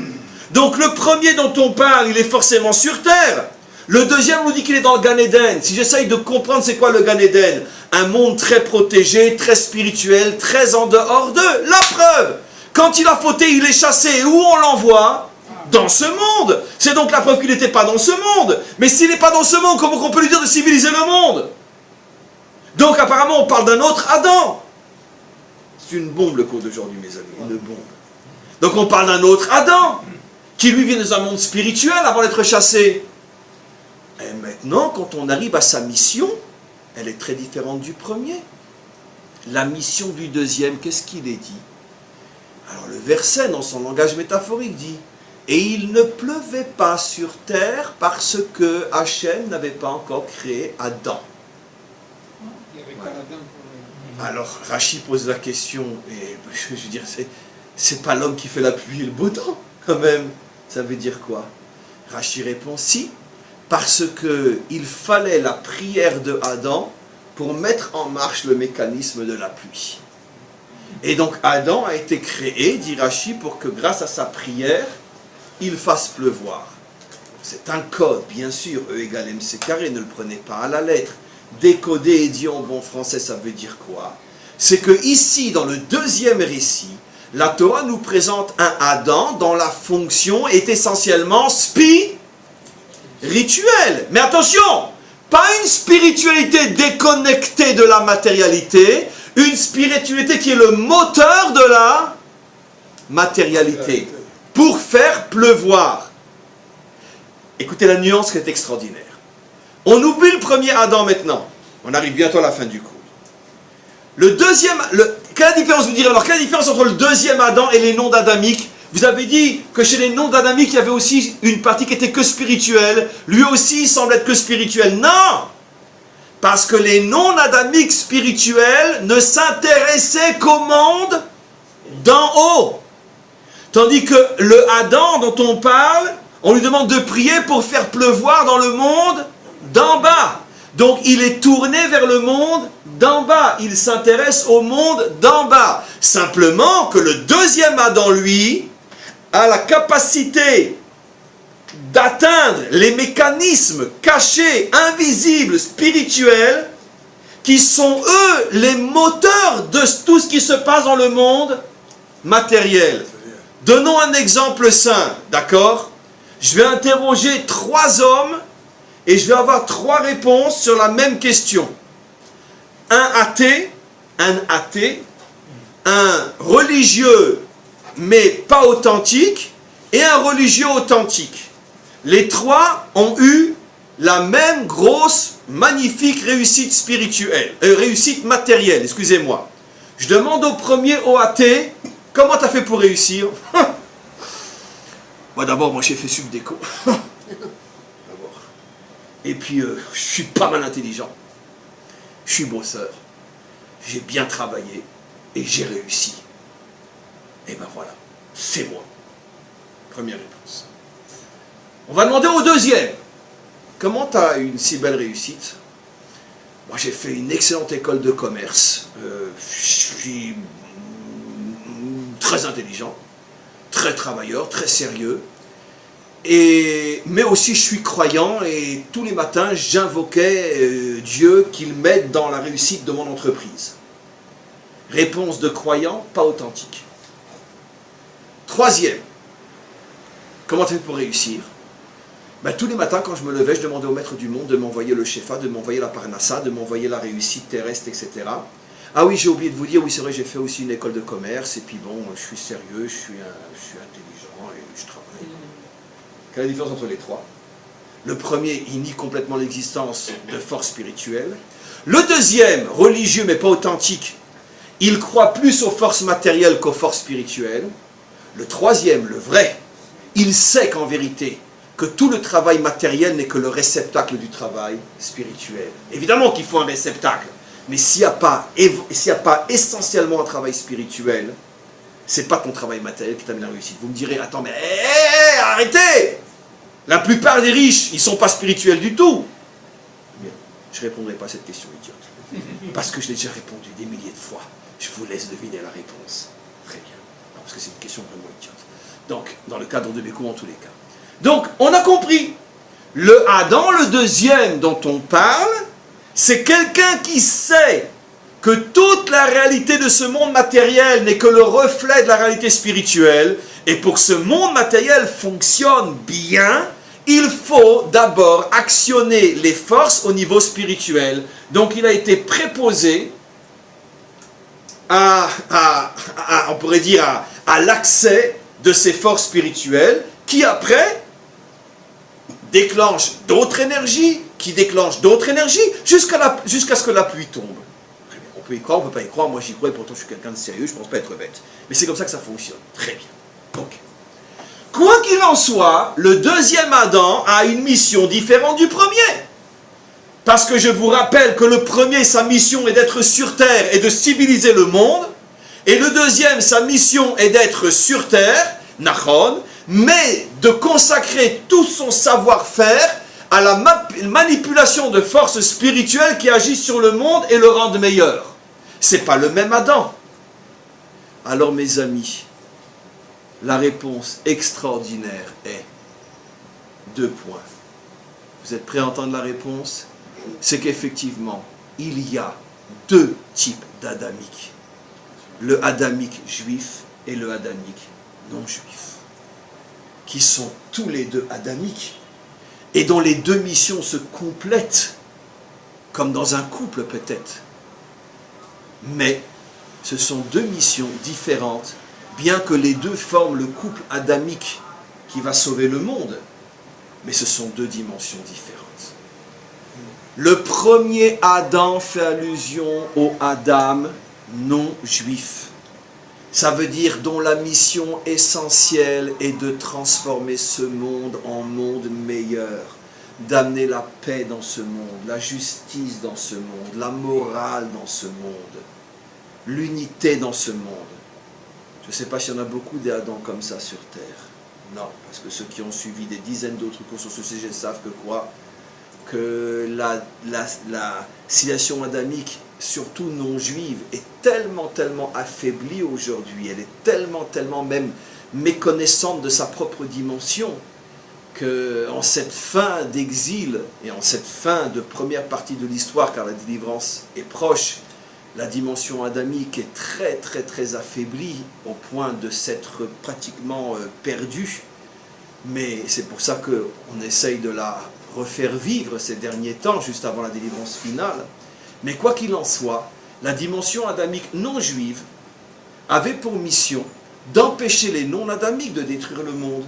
A: Donc, le premier dont on parle, il est forcément sur terre. Le deuxième nous dit qu'il est dans le Gan Eden. Si j'essaye de comprendre c'est quoi le Gan Eden, un monde très protégé, très spirituel, très en dehors d'eux. La preuve, quand il a fauté, il est chassé. Et où on l'envoie? Dans ce monde. C'est donc la preuve qu'il n'était pas dans ce monde. Mais s'il n'est pas dans ce monde, comment on peut lui dire de civiliser le monde? Donc apparemment on parle d'un autre Adam. C'est une bombe le cours d'aujourd'hui mes amis, une bombe. Donc on parle d'un autre Adam, qui lui vient dans un monde spirituel avant d'être chassé. Et maintenant, quand on arrive à sa mission, elle est très différente du premier. La mission du deuxième, qu'est-ce qu'il est dit? Alors le verset, dans son langage métaphorique, dit « Et il ne pleuvait pas sur terre parce que Hachem n'avait pas encore créé Adam. » Alors Rachi pose la question, et je veux dire, c'est pas l'homme qui fait la pluie et le beau temps, quand même. Ça veut dire quoi? Rachi répond « Si. » Parce qu'il fallait la prière de Adam pour mettre en marche le mécanisme de la pluie. Et donc Adam a été créé, dit Rachi, pour que grâce à sa prière, il fasse pleuvoir. C'est un code, bien sûr, E égale MC carré, ne le prenez pas à la lettre. Décodé et dit en bon français, ça veut dire quoi? C'est que ici, dans le deuxième récit, la Torah nous présente un Adam dont la fonction est essentiellement rituel. Mais attention, pas une spiritualité déconnectée de la matérialité, une spiritualité qui est le moteur de la matérialité, pour faire pleuvoir. Écoutez la nuance qui est extraordinaire. On oublie le premier Adam maintenant. On arrive bientôt à la fin du cours. Le deuxième, quelle différence vous direz alors? Quelle différence entre le deuxième Adam et les noms d'adamiques? Vous avez dit que chez les non-adamiques, il y avait aussi une partie qui était que spirituelle. Lui aussi, il semble être que spirituel. Non! Parce que les non-adamiques spirituels ne s'intéressaient qu'au monde d'en haut. Tandis que le Adam dont on parle, on lui demande de prier pour faire pleuvoir dans le monde d'en bas. Donc il est tourné vers le monde d'en bas. Il s'intéresse au monde d'en bas. Simplement que le deuxième Adam, lui, a la capacité d'atteindre les mécanismes cachés, invisibles, spirituels, qui sont eux les moteurs de tout ce qui se passe dans le monde matériel. Donnons un exemple simple, d'accord? Je vais interroger 3 hommes et je vais avoir 3 réponses sur la même question. Un athée, un religieux mais pas authentique et un religieux authentique. Les 3 ont eu la même grosse, magnifique réussite spirituelle, réussite matérielle, excusez-moi. Je demande au premier, au athée, comment tu as fait pour réussir? Moi j'ai fait subdéco. D'abord. Et puis je suis pas mal intelligent. Je suis bosseur. J'ai bien travaillé et j'ai réussi. Et ben voilà, c'est moi. Première réponse. On va demander au deuxième. Comment tu as une si belle réussite? Moi j'ai fait une excellente école de commerce. Je suis très intelligent, très travailleur, très sérieux. Mais aussi je suis croyant et tous les matins j'invoquais Dieu qu'il m'aide dans la réussite de mon entreprise. Réponse de croyant, pas authentique. Troisième, comment tu fais pour réussir? Tous les matins quand je me levais, je demandais au maître du monde de m'envoyer le Shefa, de m'envoyer la Parnassa, de m'envoyer la réussite terrestre, etc. Ah oui, j'ai oublié de vous dire, oui c'est vrai, j'ai fait aussi une école de commerce, et puis bon, je suis sérieux, je suis intelligent, et je travaille. Quelle est la différence entre les 3? Le premier, il nie complètement l'existence de force spirituelle. Le deuxième, religieux mais pas authentique, il croit plus aux forces matérielles qu'aux forces spirituelles. Le troisième, le vrai, il sait qu'en vérité, que tout le travail matériel n'est que le réceptacle du travail spirituel. Évidemment qu'il faut un réceptacle, mais s'il n'y a pas essentiellement un travail spirituel, c'est pas ton travail matériel qui t'amène à la réussite. Vous me direz, attends, mais arrêtez! La plupart des riches, ils ne sont pas spirituels du tout. Bien, je ne répondrai pas à cette question idiote. Parce que je l'ai déjà répondu des milliers de fois. Je vous laisse deviner la réponse. Très bien. Non, parce que c'est une question vraiment idiote. Donc, dans le cadre de mes cours, en tous les cas. Donc, on a compris. Le Adam, le deuxième dont on parle, c'est quelqu'un qui sait que toute la réalité de ce monde matériel n'est que le reflet de la réalité spirituelle. Et pour que ce monde matériel fonctionne bien, il faut d'abord actionner les forces au niveau spirituel. Donc il a été préposé on pourrait dire, à l'accès de ces forces spirituelles qui après déclenchent d'autres énergies, qui déclenchent d'autres énergies, jusqu'à ce que la pluie tombe. On peut y croire, on ne peut pas y croire, moi j'y crois et pourtant je suis quelqu'un de sérieux, je ne pense pas être bête. Mais c'est comme ça que ça fonctionne. Très bien. Donc, quoi qu'il en soit, le deuxième Adam a une mission différente du premier. Parce que je vous rappelle que le premier, sa mission est d'être sur terre et de civiliser le monde. Et le deuxième, sa mission est d'être sur terre, Nachon, mais de consacrer tout son savoir-faire à la manipulation de forces spirituelles qui agissent sur le monde et le rendent meilleur. Ce n'est pas le même Adam. Alors mes amis, la réponse extraordinaire est 2 points. Vous êtes prêts à entendre la réponse? C'est qu'effectivement, il y a 2 types d'adamiques. Le adamique juif et le adamique non juif, qui sont tous les 2 adamiques, et dont les 2 missions se complètent, comme dans un couple peut-être. Mais ce sont 2 missions différentes, bien que les 2 forment le couple adamique qui va sauver le monde, mais ce sont 2 dimensions différentes. Le premier Adam fait allusion au Adam non juif. Ça veut dire dont la mission essentielle est de transformer ce monde en monde meilleur, d'amener la paix dans ce monde, la justice dans ce monde, la morale dans ce monde, l'unité dans ce monde. Je ne sais pas s'il y en a beaucoup des Adams comme ça sur Terre. Non, parce que ceux qui ont suivi des dizaines d'autres cours sur ce sujet savent que quoi? Que la civilisation adamique, surtout non juive, est tellement affaiblie aujourd'hui, elle est tellement même méconnaissante de sa propre dimension, qu'en cette fin d'exil et en cette fin de première partie de l'histoire, car la délivrance est proche, la dimension adamique est très affaiblie au point de s'être pratiquement perdue. Mais c'est pour ça qu'on essaye de la refaire vivre ces derniers temps, juste avant la délivrance finale. Mais quoi qu'il en soit, la dimension adamique non juive avait pour mission d'empêcher les non-adamiques de détruire le monde.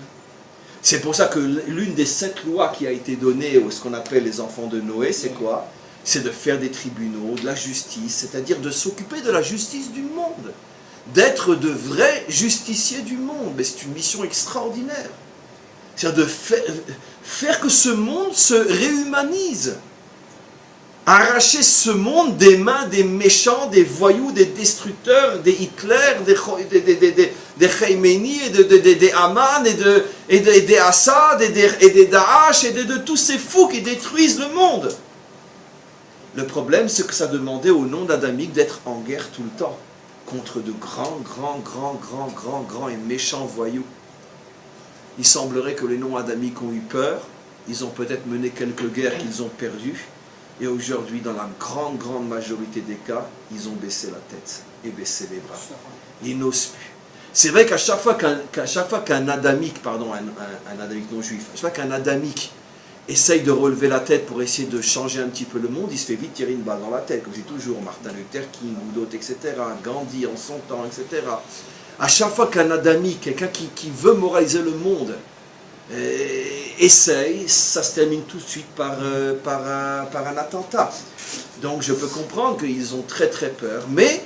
A: C'est pour ça que l'une des 7 lois qui a été donnée aux ce qu'on appelle les enfants de Noé, c'est quoi? C'est de faire des tribunaux, de la justice, c'est-à-dire de s'occuper de la justice du monde, d'être de vrais justiciers du monde. Mais c'est une mission extraordinaire. C'est-à-dire de faire que ce monde se réhumanise. Arracher ce monde des mains des méchants, des voyous, des destructeurs, des Hitler, des Khamenei, des Haman, et des Assad, et des Daesh, et de tous ces fous qui détruisent le monde. Le problème, c'est que ça demandait aux non-adamiques d'être en guerre tout le temps, contre de grands et méchants voyous. Il semblerait que les non-adamiques ont eu peur, ils ont peut-être mené quelques guerres qu'ils ont perdues, et aujourd'hui, dans la grande majorité des cas, ils ont baissé la tête et baissé les bras. Ils n'osent plus. C'est vrai qu'à chaque fois qu'un adamique, un adamique non juif, à chaque fois qu'un adamique essaye de relever la tête pour essayer de changer un petit peu le monde, il se fait vite tirer une balle dans la tête, comme j'ai toujours, Martin Luther King ou d'autres, etc., Gandhi en son temps, etc. À chaque fois qu'un adamique, quelqu'un qui veut moraliser le monde, essaye, ça se termine tout de suite par un attentat. Donc je peux comprendre qu'ils ont très peur, mais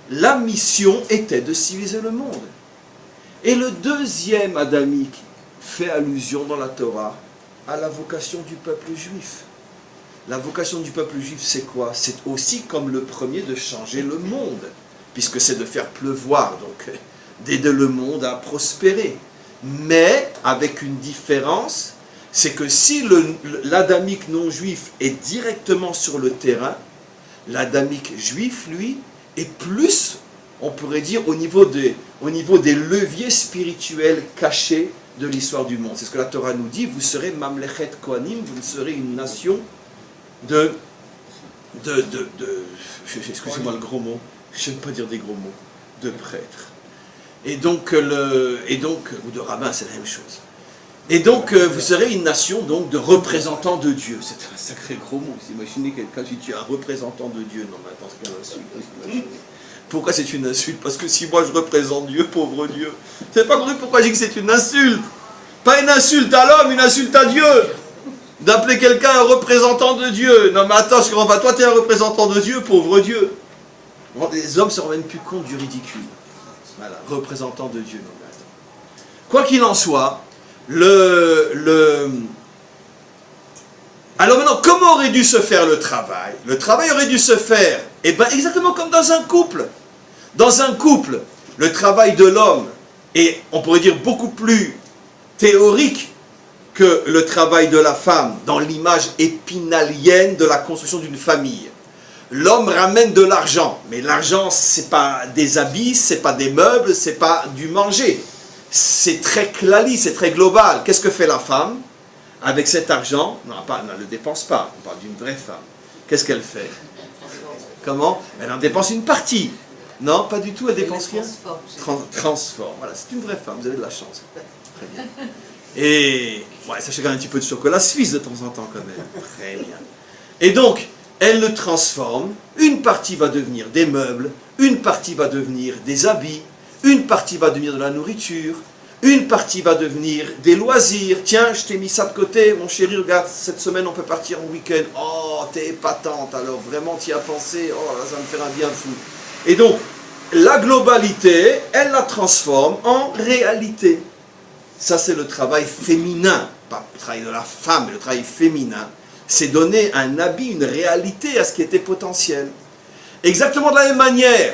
A: la mission était de civiliser le monde. Et le deuxième adamique fait allusion dans la Torah à la vocation du peuple juif. La vocation du peuple juif, c'est quoi? C'est aussi comme le premier de changer le monde, puisque c'est de faire pleuvoir, donc d'aider le monde à prospérer. Mais avec une différence, c'est que si l'adamique non juif est directement sur le terrain, l'adamique juif, lui, est plus, on pourrait dire, au niveau des leviers spirituels cachés de l'histoire du monde. C'est ce que la Torah nous dit, vous serez Mamlechet Kohanim, vous serez une nation excusez-moi le gros mot, je n'aime pas dire des gros mots, de prêtres. Et donc, ou de rabbins, c'est la même chose. Et donc, vous serez une nation donc, de représentants de Dieu. C'est un sacré gros mot. Imaginez quelqu'un qui dit un représentant de Dieu. Non, mais attends, c'est une insulte. Pourquoi c'est une insulte? Parce que si moi je représente Dieu, pauvre Dieu. Vous n'avez pas compris pourquoi je dis que c'est une insulte? Pas une insulte à l'homme, une insulte à Dieu. D'appeler quelqu'un un représentant de Dieu. Non, mais attends, toi tu es un représentant de Dieu, pauvre Dieu. Les hommes ne se rendent même plus compte du ridicule. Voilà, représentant de Dieu. Non, mais attends. Quoi qu'il en soit, alors maintenant, comment aurait dû se faire le travail? Le travail aurait dû se faire, exactement comme dans un couple. Dans un couple, le travail de l'homme est, on pourrait dire, beaucoup plus théorique que le travail de la femme, dans l'image épinalienne de la construction d'une famille. L'homme ramène de l'argent, mais l'argent, c'est pas des habits, c'est pas des meubles, c'est pas du manger. C'est très clali, c'est très global. Qu'est-ce que fait la femme avec cet argent? Non, elle ne le dépense pas, on parle d'une vraie femme. Qu'est-ce qu'elle fait? Comment? Elle en dépense une partie. Non, pas du tout, elle dépense rien. Transforme, voilà, c'est une vraie femme, vous avez de la chance. Très bien. Et, ouais, sachez quand même un petit peu de chocolat suisse de temps en temps quand même. Très bien. Et donc, elle le transforme, une partie va devenir des meubles, une partie va devenir des habits, une partie va devenir de la nourriture, une partie va devenir des loisirs. Tiens, je t'ai mis ça de côté, mon chéri, regarde, cette semaine on peut partir en week-end. Oh, t'es épatante, alors vraiment t'y as pensé, oh là, ça va me faire un bien fou. Et donc, la globalité, elle la transforme en réalité. Ça, c'est le travail féminin, pas le travail de la femme, mais le travail féminin. C'est donner un habit, une réalité à ce qui était potentiel. Exactement de la même manière,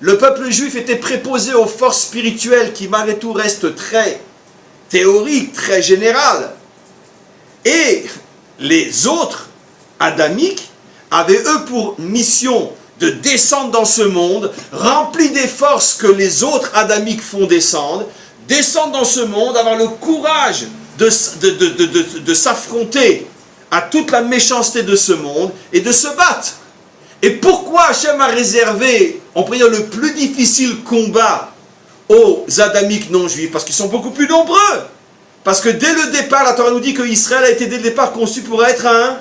A: le peuple juif était préposé aux forces spirituelles qui, malgré tout, restent très théoriques, très générales. Et les autres, adamiques, avaient eux pour mission de descendre dans ce monde, remplis des forces que les autres adamiques font descendre dans ce monde, avoir le courage de s'affronter à toute la méchanceté de ce monde et de se battre. Et pourquoi Hachem a réservé, on pourrait dire, le plus difficile combat aux adamiques non juifs? Parce qu'ils sont beaucoup plus nombreux. Parce que dès le départ, la Torah nous dit que Israël a été dès le départ conçu pour être un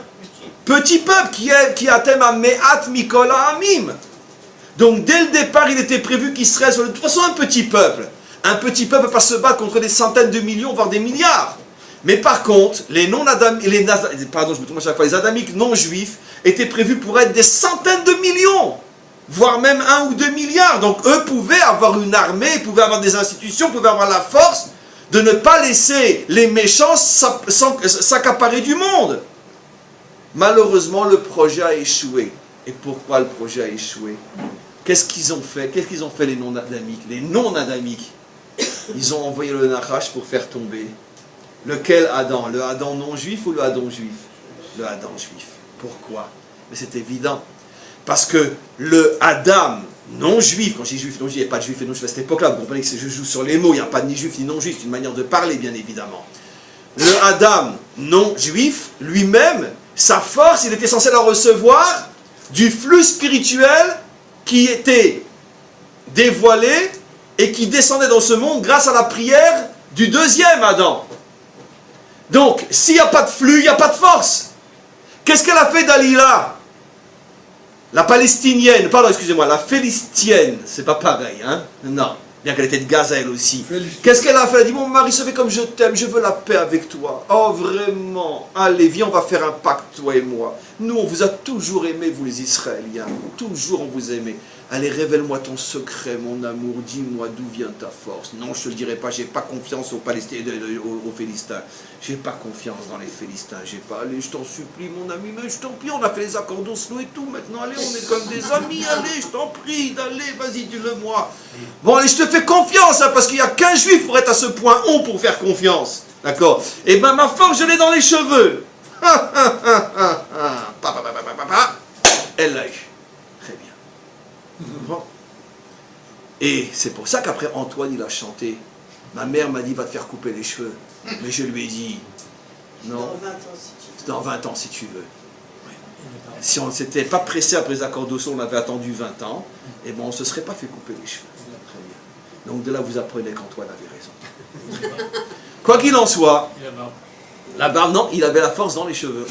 A: petit peuple qui atteigne à Me'at Mikol Ha'amim. Donc dès le départ, il était prévu qu'Israël soit de toute façon un petit peuple. Un petit peuple ne peut pas se battre contre des centaines de millions, voire des milliards. Mais par contre, les adamiques non juifs étaient prévus pour être des centaines de millions, voire même 1 ou 2 milliards. Donc eux pouvaient avoir une armée, pouvaient avoir des institutions, pouvaient avoir la force de ne pas laisser les méchants s'accaparer du monde. Malheureusement, le projet a échoué. Et pourquoi le projet a échoué? Qu'est-ce qu'ils ont fait? Qu'est-ce qu'ils ont fait les non-adamiques? Les non-adamiques, ils ont envoyé le Nachash pour faire tomber. Lequel Adam? Le Adam non-juif ou le Adam juif? Le Adam juif. Pourquoi? Mais c'est évident. Parce que le Adam non-juif, quand je dis juif, non-juif, il n'y a pas de juif et non-juif à cette époque-là, vous comprenez que je joue sur les mots, il n'y a pas ni juif ni non-juif, c'est une manière de parler, bien évidemment. Le Adam non-juif, lui-même, sa force, il était censé la recevoir du flux spirituel qui était dévoilé et qui descendait dans ce monde grâce à la prière du deuxième Adam. Donc, s'il n'y a pas de flux, il n'y a pas de force. Qu'est-ce qu'elle a fait Dalila? La palestinienne, pardon, excusez-moi, la philistienne, c'est pas pareil, hein? Non, bien qu'elle était de Gaza elle aussi. Qu'est-ce qu'elle a fait? Elle a dit, mon mari, savez comme je t'aime, je veux la paix avec toi. Oh, vraiment? Allez, viens, on va faire un pacte, toi et moi. Nous, on vous a toujours aimé, vous les Israéliens. Toujours on vous aimait. Allez, révèle-moi ton secret, mon amour. Dis-moi d'où vient ta force. Non, je ne te le dirai pas. J'ai pas confiance aux Palestiniens, aux Philistins. J'ai pas confiance dans les Philistins. J'ai pas. Allez, je t'en supplie, mon ami. Mais je t'en prie, on a fait les accords d'Oslo et tout. Maintenant, allez, on est comme des amis. Allez, je t'en prie. Allez, vas-y, dis-le-moi. Bon, allez, je te fais confiance, hein, parce qu'il n'y a qu'un juif pour être à ce point haut pour faire confiance. D'accord? Et ben, ma force, je l'ai dans les cheveux. Elle l'a eu. Très bien. Bon. Et c'est pour ça qu'après Antoine il a chanté. Ma mère m'a dit va te faire couper les cheveux. Mais je lui ai dit non. Dans 20 ans si tu veux. Oui. Si on ne s'était pas pressé après les accords d'Oslo, on avait attendu 20 ans, et bon on ne se serait pas fait couper les cheveux. Très bien. Donc de là vous apprenez qu'Antoine avait raison. Quoi qu'il en soit, la barbe, non, il avait la force dans les cheveux.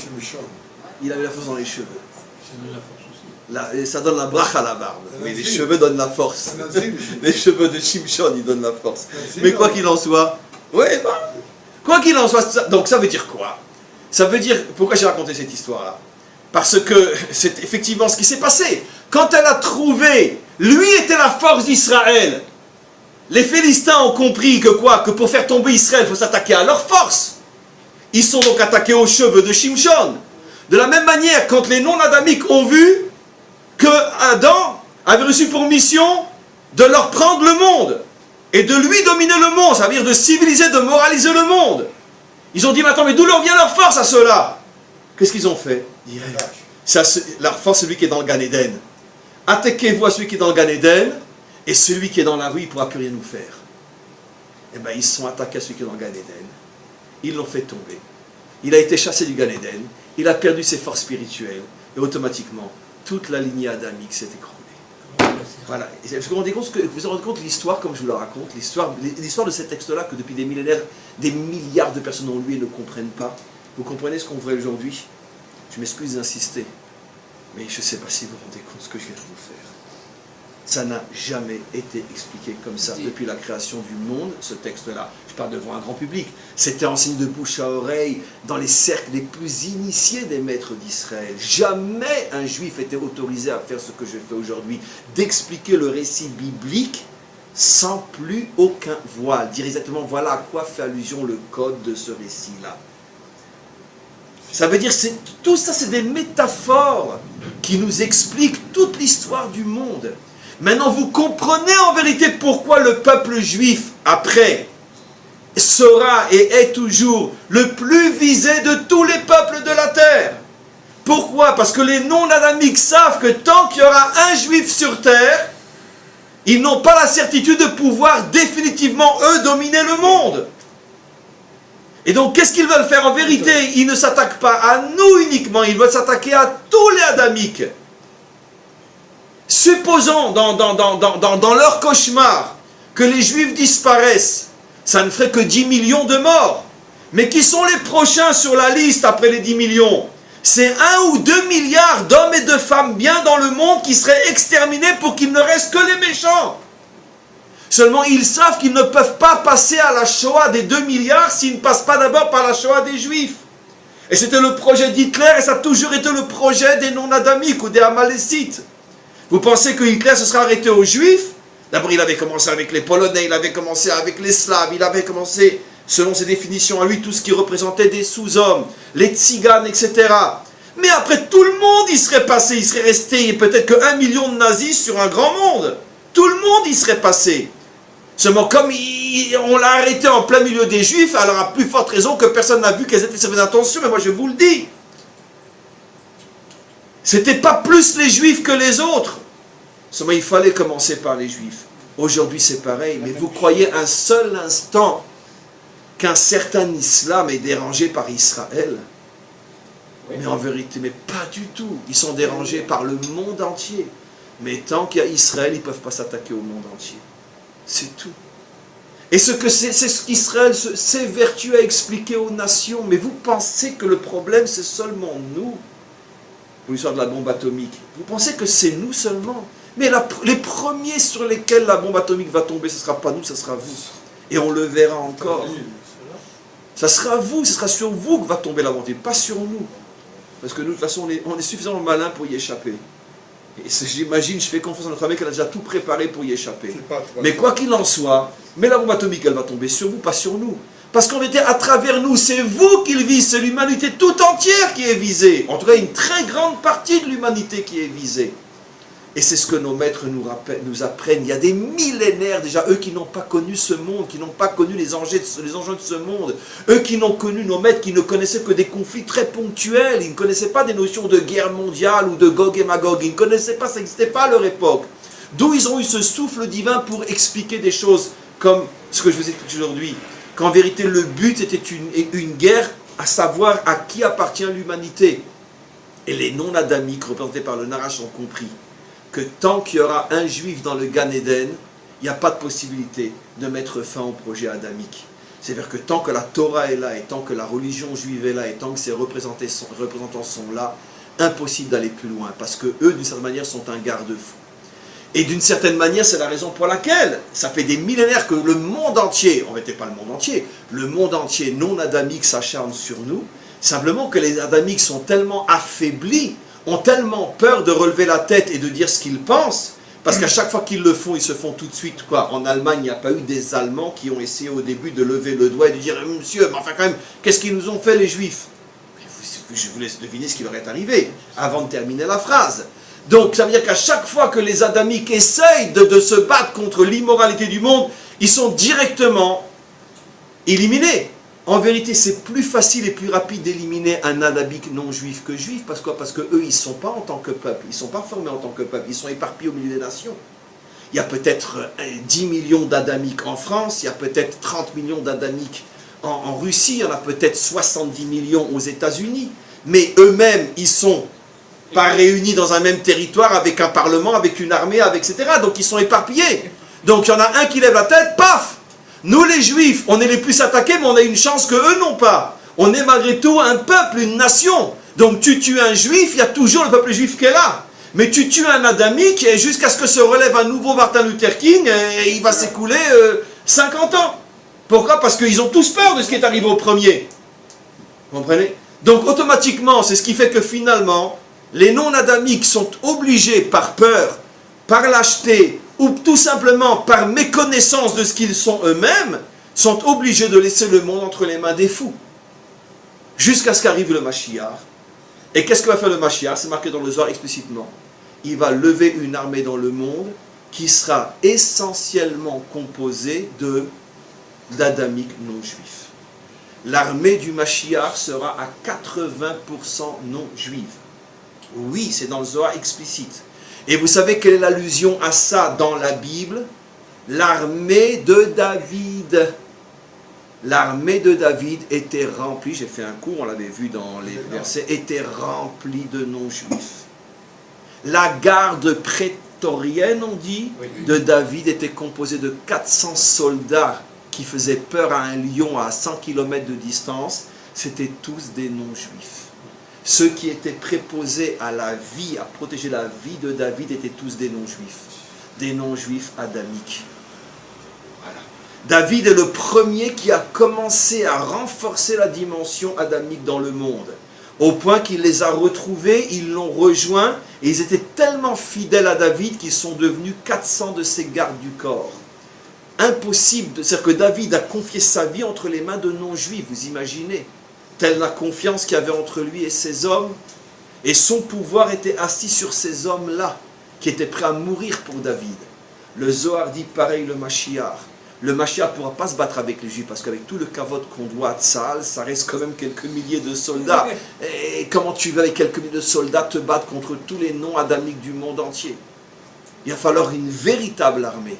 A: Il avait la force dans les cheveux. Ça donne la bracha à la barbe. Mais les cheveux donnent la force. Les cheveux de Shimshon, ils donnent la force. Mais quoi qu'il en soit, ouais, bah, quoi qu'il en soit, donc ça veut dire quoi? Ça veut dire, pourquoi j'ai raconté cette histoire-là? Parce que c'est effectivement ce qui s'est passé. Quand elle a trouvé, lui était la force d'Israël. Les Philistins ont compris que quoi? Que pour faire tomber Israël, il faut s'attaquer à leur force. Ils sont donc attaqués aux cheveux de Shimshon. De la même manière, quand les non-adamiques ont vu que Adam avait reçu pour mission de leur prendre le monde et de lui dominer le monde, ça veut dire de civiliser, de moraliser le monde. Ils ont dit, mais attends, mais d'où leur vient leur force à ceux-là? Qu'est-ce qu'ils ont fait? Leur force, c'est celui qui est dans le Gan Eden. Attaquez-vous à celui qui est dans le Gan Eden, et celui qui est dans la rue, il ne pourra plus rien nous faire. Eh bien, ils se sont attaqués à celui qui est dans le Gan Eden. Ils l'ont fait tomber. Il a été chassé du Gan Eden, il a perdu ses forces spirituelles, et automatiquement, toute la lignée adamique s'est écroulée. Voilà. Vous vous rendez compte de l'histoire, comme je vous la raconte, l'histoire de ces textes-là, que depuis des millénaires, des milliards de personnes ont lu et ne comprennent pas. Vous comprenez ce qu'on ferait aujourd'hui? Je m'excuse d'insister, mais je ne sais pas si vous vous rendez compte de ce que je viens de vous faire. Ça n'a jamais été expliqué comme ça depuis la création du monde, ce texte-là. Je parle devant un grand public. C'était enseigné de bouche à oreille dans les cercles les plus initiés des maîtres d'Israël. Jamais un juif était autorisé à faire ce que je fais aujourd'hui, d'expliquer le récit biblique sans plus aucun voile. Dire exactement voilà à quoi fait allusion le code de ce récit-là. Ça veut dire que tout ça, c'est des métaphores qui nous expliquent toute l'histoire du monde. Maintenant, vous comprenez en vérité pourquoi le peuple juif, après, sera et est toujours le plus visé de tous les peuples de la terre. Pourquoi? Parce que les non-adamiques savent que tant qu'il y aura un juif sur terre, ils n'ont pas la certitude de pouvoir définitivement, eux, dominer le monde. Et donc, qu'est-ce qu'ils veulent faire? En vérité, ils ne s'attaquent pas à nous uniquement, ils veulent s'attaquer à tous les adamiques. Supposons dans leur cauchemar que les Juifs disparaissent, ça ne ferait que 10 millions de morts. Mais qui sont les prochains sur la liste après les 10 millions? C'est 1 ou 2 milliards d'hommes et de femmes bien dans le monde qui seraient exterminés pour qu'il ne reste que les méchants. Seulement ils savent qu'ils ne peuvent pas passer à la Shoah des 2 milliards s'ils ne passent pas d'abord par la Shoah des Juifs. Et c'était le projet d'Hitler et ça a toujours été le projet des non-adamiques ou des Amalécites. Vous pensez que Hitler se sera arrêté aux Juifs? D'abord, il avait commencé avec les Polonais, il avait commencé avec les Slaves, il avait commencé, selon ses définitions à lui, tout ce qui représentait des sous-hommes, les tziganes, etc. Mais après, tout le monde y serait passé, il serait resté peut-être que 1 million de nazis sur un grand monde. Tout le monde y serait passé. Seulement, comme on l'a arrêté en plein milieu des Juifs, alors à plus forte raison que personne n'a vu qu'elles étaient servis d'attention, mais moi je vous le dis. C'était pas plus les Juifs que les autres. Seulement, il fallait commencer par les Juifs. Aujourd'hui, c'est pareil. Mais vous croyez un seul instant qu'un certain islam est dérangé par Israël? Mais en vérité, mais pas du tout. Ils sont dérangés par le monde entier. Mais tant qu'il y a Israël, ils ne peuvent pas s'attaquer au monde entier. C'est tout. Et c'est ce qu'Israël s'évertue à expliquer aux nations. Mais vous pensez que le problème, c'est seulement nous? Pour l'histoire de la bombe atomique. Vous pensez que c'est nous seulement? Mais les premiers sur lesquels la bombe atomique va tomber, ce ne sera pas nous, ce sera vous. Et on le verra encore. Ce sera vous, ce sera sur vous que va tomber la bombe atomique, pas sur nous. Parce que nous, de toute façon, on est suffisamment malins pour y échapper. Et j'imagine, je fais confiance à notre ami qu'elle a déjà tout préparé pour y échapper. Mais quoi qu'il en soit, mais la bombe atomique, elle va tomber sur vous, pas sur nous. Parce qu'on était à travers nous, c'est vous qu'il vise, c'est l'humanité tout entière qui est visée. En tout cas, une très grande partie de l'humanité qui est visée. Et c'est ce que nos maîtres nous apprennent. Il y a des millénaires déjà, eux qui n'ont pas connu ce monde, qui n'ont pas connu les enjeux de ce monde, eux qui n'ont connu nos maîtres, qui ne connaissaient que des conflits très ponctuels, ils ne connaissaient pas des notions de guerre mondiale ou de Gog et Magog, ils ne connaissaient pas, ça n'existait pas à leur époque. D'où ils ont eu ce souffle divin pour expliquer des choses comme ce que je vous explique aujourd'hui. Qu'en vérité, le but était une guerre, à savoir à qui appartient l'humanité. Et les non-adamiques, représentés par le Narash, ont compris que tant qu'il y aura un juif dans le Gan Eden, il n'y a pas de possibilité de mettre fin au projet adamique. C'est-à-dire que tant que la Torah est là, et tant que la religion juive est là, et tant que ses représentants sont là, impossible d'aller plus loin, parce que eux, d'une certaine manière, sont un garde-fou. Et d'une certaine manière, c'est la raison pour laquelle ça fait des millénaires que le monde entier, en fait, pas le monde entier non-adamique s'acharne sur nous, simplement que les adamiques sont tellement affaiblis, ont tellement peur de relever la tête et de dire ce qu'ils pensent, parce qu'à chaque fois qu'ils le font, ils se font tout de suite, quoi. En Allemagne, il n'y a pas eu des Allemands qui ont essayé au début de lever le doigt et de dire « Monsieur, mais enfin quand même, qu'est-ce qu'ils nous ont fait les Juifs ?» Je vous laisse deviner ce qui leur est arrivé, avant de terminer la phrase. Donc, ça veut dire qu'à chaque fois que les adamiques essayent de se battre contre l'immoralité du monde, ils sont directement éliminés. En vérité, c'est plus facile et plus rapide d'éliminer un adamique non juif que juif. Parce que eux, ils ne sont pas en tant que peuple. Ils ne sont pas formés en tant que peuple. Ils sont éparpillés au milieu des nations. Il y a peut-être 10 millions d'adamiques en France. Il y a peut-être 30 millions d'adamiques en Russie. Il y en a peut-être 70 millions aux États-Unis. Mais eux-mêmes, ils sont pas réunis dans un même territoire avec un parlement, avec une armée, etc. Donc ils sont éparpillés. Donc il y en a un qui lève la tête, paf! Nous les Juifs, on est les plus attaqués, mais on a une chance que eux n'ont pas. On est malgré tout un peuple, une nation. Donc tu tues un Juif, il y a toujours le peuple juif qui est là. Mais tu tues un adamique et jusqu'à ce que se relève un nouveau Martin Luther King et il va s'écouler 50 ans. Pourquoi? Parce qu'ils ont tous peur de ce qui est arrivé au premier. Vous comprenez? Donc automatiquement, c'est ce qui fait que finalement, les non-adamiques sont obligés par peur, par lâcheté, ou tout simplement par méconnaissance de ce qu'ils sont eux-mêmes, sont obligés de laisser le monde entre les mains des fous. Jusqu'à ce qu'arrive le Mashiach. Et qu'est-ce que va faire le Mashiach? C'est marqué dans le Zohar explicitement. Il va lever une armée dans le monde qui sera essentiellement composée d'adamiques non-juifs. L'armée du Mashiach sera à 80% non-juive. Oui, c'est dans le Zohar explicite. Et vous savez quelle est l'allusion à ça dans la Bible? L'armée de David. L'armée de David était remplie, j'ai fait un cours, on l'avait vu dans les versets, était remplie de non-juifs. La garde prétorienne, on dit, de David était composée de 400 soldats qui faisaient peur à un lion à 100 km de distance. C'était tous des non-juifs. Ceux qui étaient préposés à la vie, à protéger la vie de David, étaient tous des non-juifs. Des non-juifs adamiques. Voilà. David est le premier qui a commencé à renforcer la dimension adamique dans le monde. Au point qu'il les a retrouvés, ils l'ont rejoint, et ils étaient tellement fidèles à David qu'ils sont devenus 400 de ses gardes du corps. Impossible, c'est-à-dire que David a confié sa vie entre les mains de non-juifs, vous imaginez? Telle la confiance qu'il y avait entre lui et ses hommes, et son pouvoir était assis sur ces hommes-là, qui étaient prêts à mourir pour David. Le Zohar dit pareil, le Mashiach. Le Mashiach ne pourra pas se battre avec les Juifs, parce qu'avec tout le kavod qu'on doit à Tzahal, ça reste quand même quelques milliers de soldats. Et comment tu veux avec quelques milliers de soldats te battre contre tous les non-adamiques du monde entier? Il va falloir une véritable armée.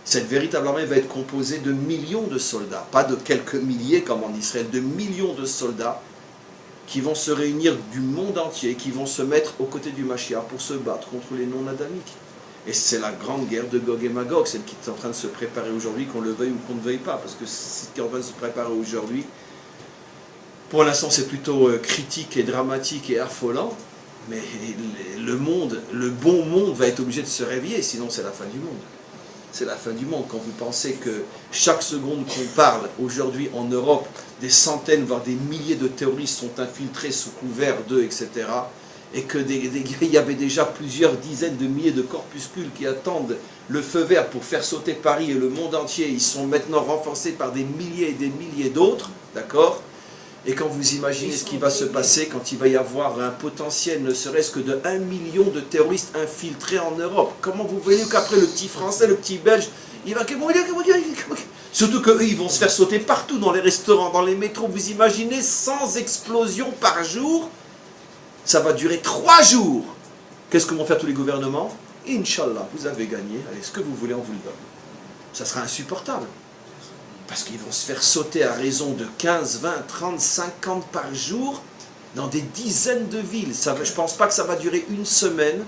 A: Cette véritable armée va être composée de millions de soldats, pas de quelques milliers comme en Israël, de millions de soldats qui vont se réunir du monde entier, qui vont se mettre aux côtés du Mashiach pour se battre contre les non-adamiques. Et c'est la grande guerre de Gog et Magog, celle qui est en train de se préparer aujourd'hui, qu'on le veuille ou qu'on ne veuille pas, parce que ce qui est en train de se préparer aujourd'hui, pour l'instant c'est plutôt critique et dramatique et affolant, mais le monde, le bon monde va être obligé de se réveiller, sinon c'est la fin du monde. C'est la fin du monde. Quand vous pensez que chaque seconde qu'on parle aujourd'hui en Europe, des centaines, voire des milliers de terroristes sont infiltrés sous couvert d'eux, etc. Et que il y avait déjà plusieurs dizaines de milliers de corpuscules qui attendent le feu vert pour faire sauter Paris et le monde entier. Ils sont maintenant renforcés par des milliers et des milliers d'autres, d'accord? Et quand vous imaginez ce qui va se passer, quand il va y avoir un potentiel, ne serait-ce que de 1 million de terroristes infiltrés en Europe, comment vous voyez qu'après le petit Français, le petit Belge, il va... Surtout qu'eux, ils vont se faire sauter partout, dans les restaurants, dans les métros. Vous imaginez 100 explosions par jour? Ça va durer 3 jours. Qu'est-ce que vont faire tous les gouvernements? Inch'Allah, vous avez gagné. Allez, ce que vous voulez, on vous le donne. Ça sera insupportable. Parce qu'ils vont se faire sauter à raison de 15, 20, 30, 50 par jour dans des dizaines de villes. Ça, je ne pense pas que ça va durer une semaine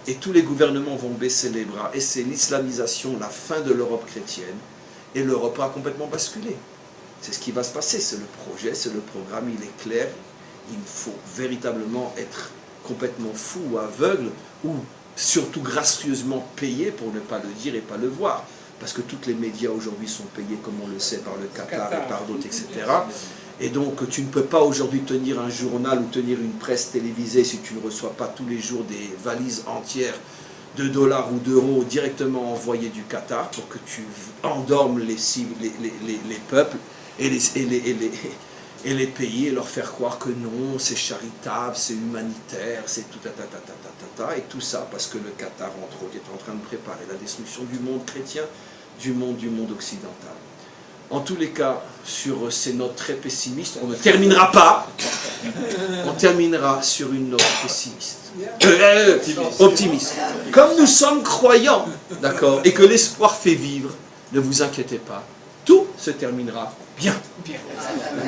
A: et tous les gouvernements vont baisser les bras. Et c'est l'islamisation, la fin de l'Europe chrétienne. Et l'Europe a complètement basculé. C'est ce qui va se passer. C'est le projet, c'est le programme, il est clair. Il faut véritablement être complètement fou ou aveugle ou surtout gracieusement payé pour ne pas le dire et pas le voir. Parce que tous les médias aujourd'hui sont payés, comme on le sait, par le Qatar et par d'autres, etc. Et donc, tu ne peux pas aujourd'hui tenir un journal ou tenir une presse télévisée si tu ne reçois pas tous les jours des valises entières de dollars ou d'euros directement envoyés du Qatar pour que tu endormes les peuples et les pays et leur faire croire que non, c'est charitable, c'est humanitaire, c'est tout et tout ça parce que le Qatar, entre autres, est en train de préparer la destruction du monde chrétien, du monde occidental. En tous les cas, sur ces notes très pessimistes, on ne terminera pas, on terminera sur une note pessimiste. Optimiste. Comme nous sommes croyants, d'accord, et que l'espoir fait vivre, ne vous inquiétez pas, tout se terminera bien.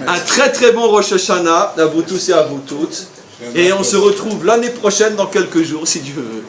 A: Un très très bon Rosh Hashanah à vous tous et à vous toutes. Et on se retrouve l'année prochaine dans quelques jours, si Dieu veut.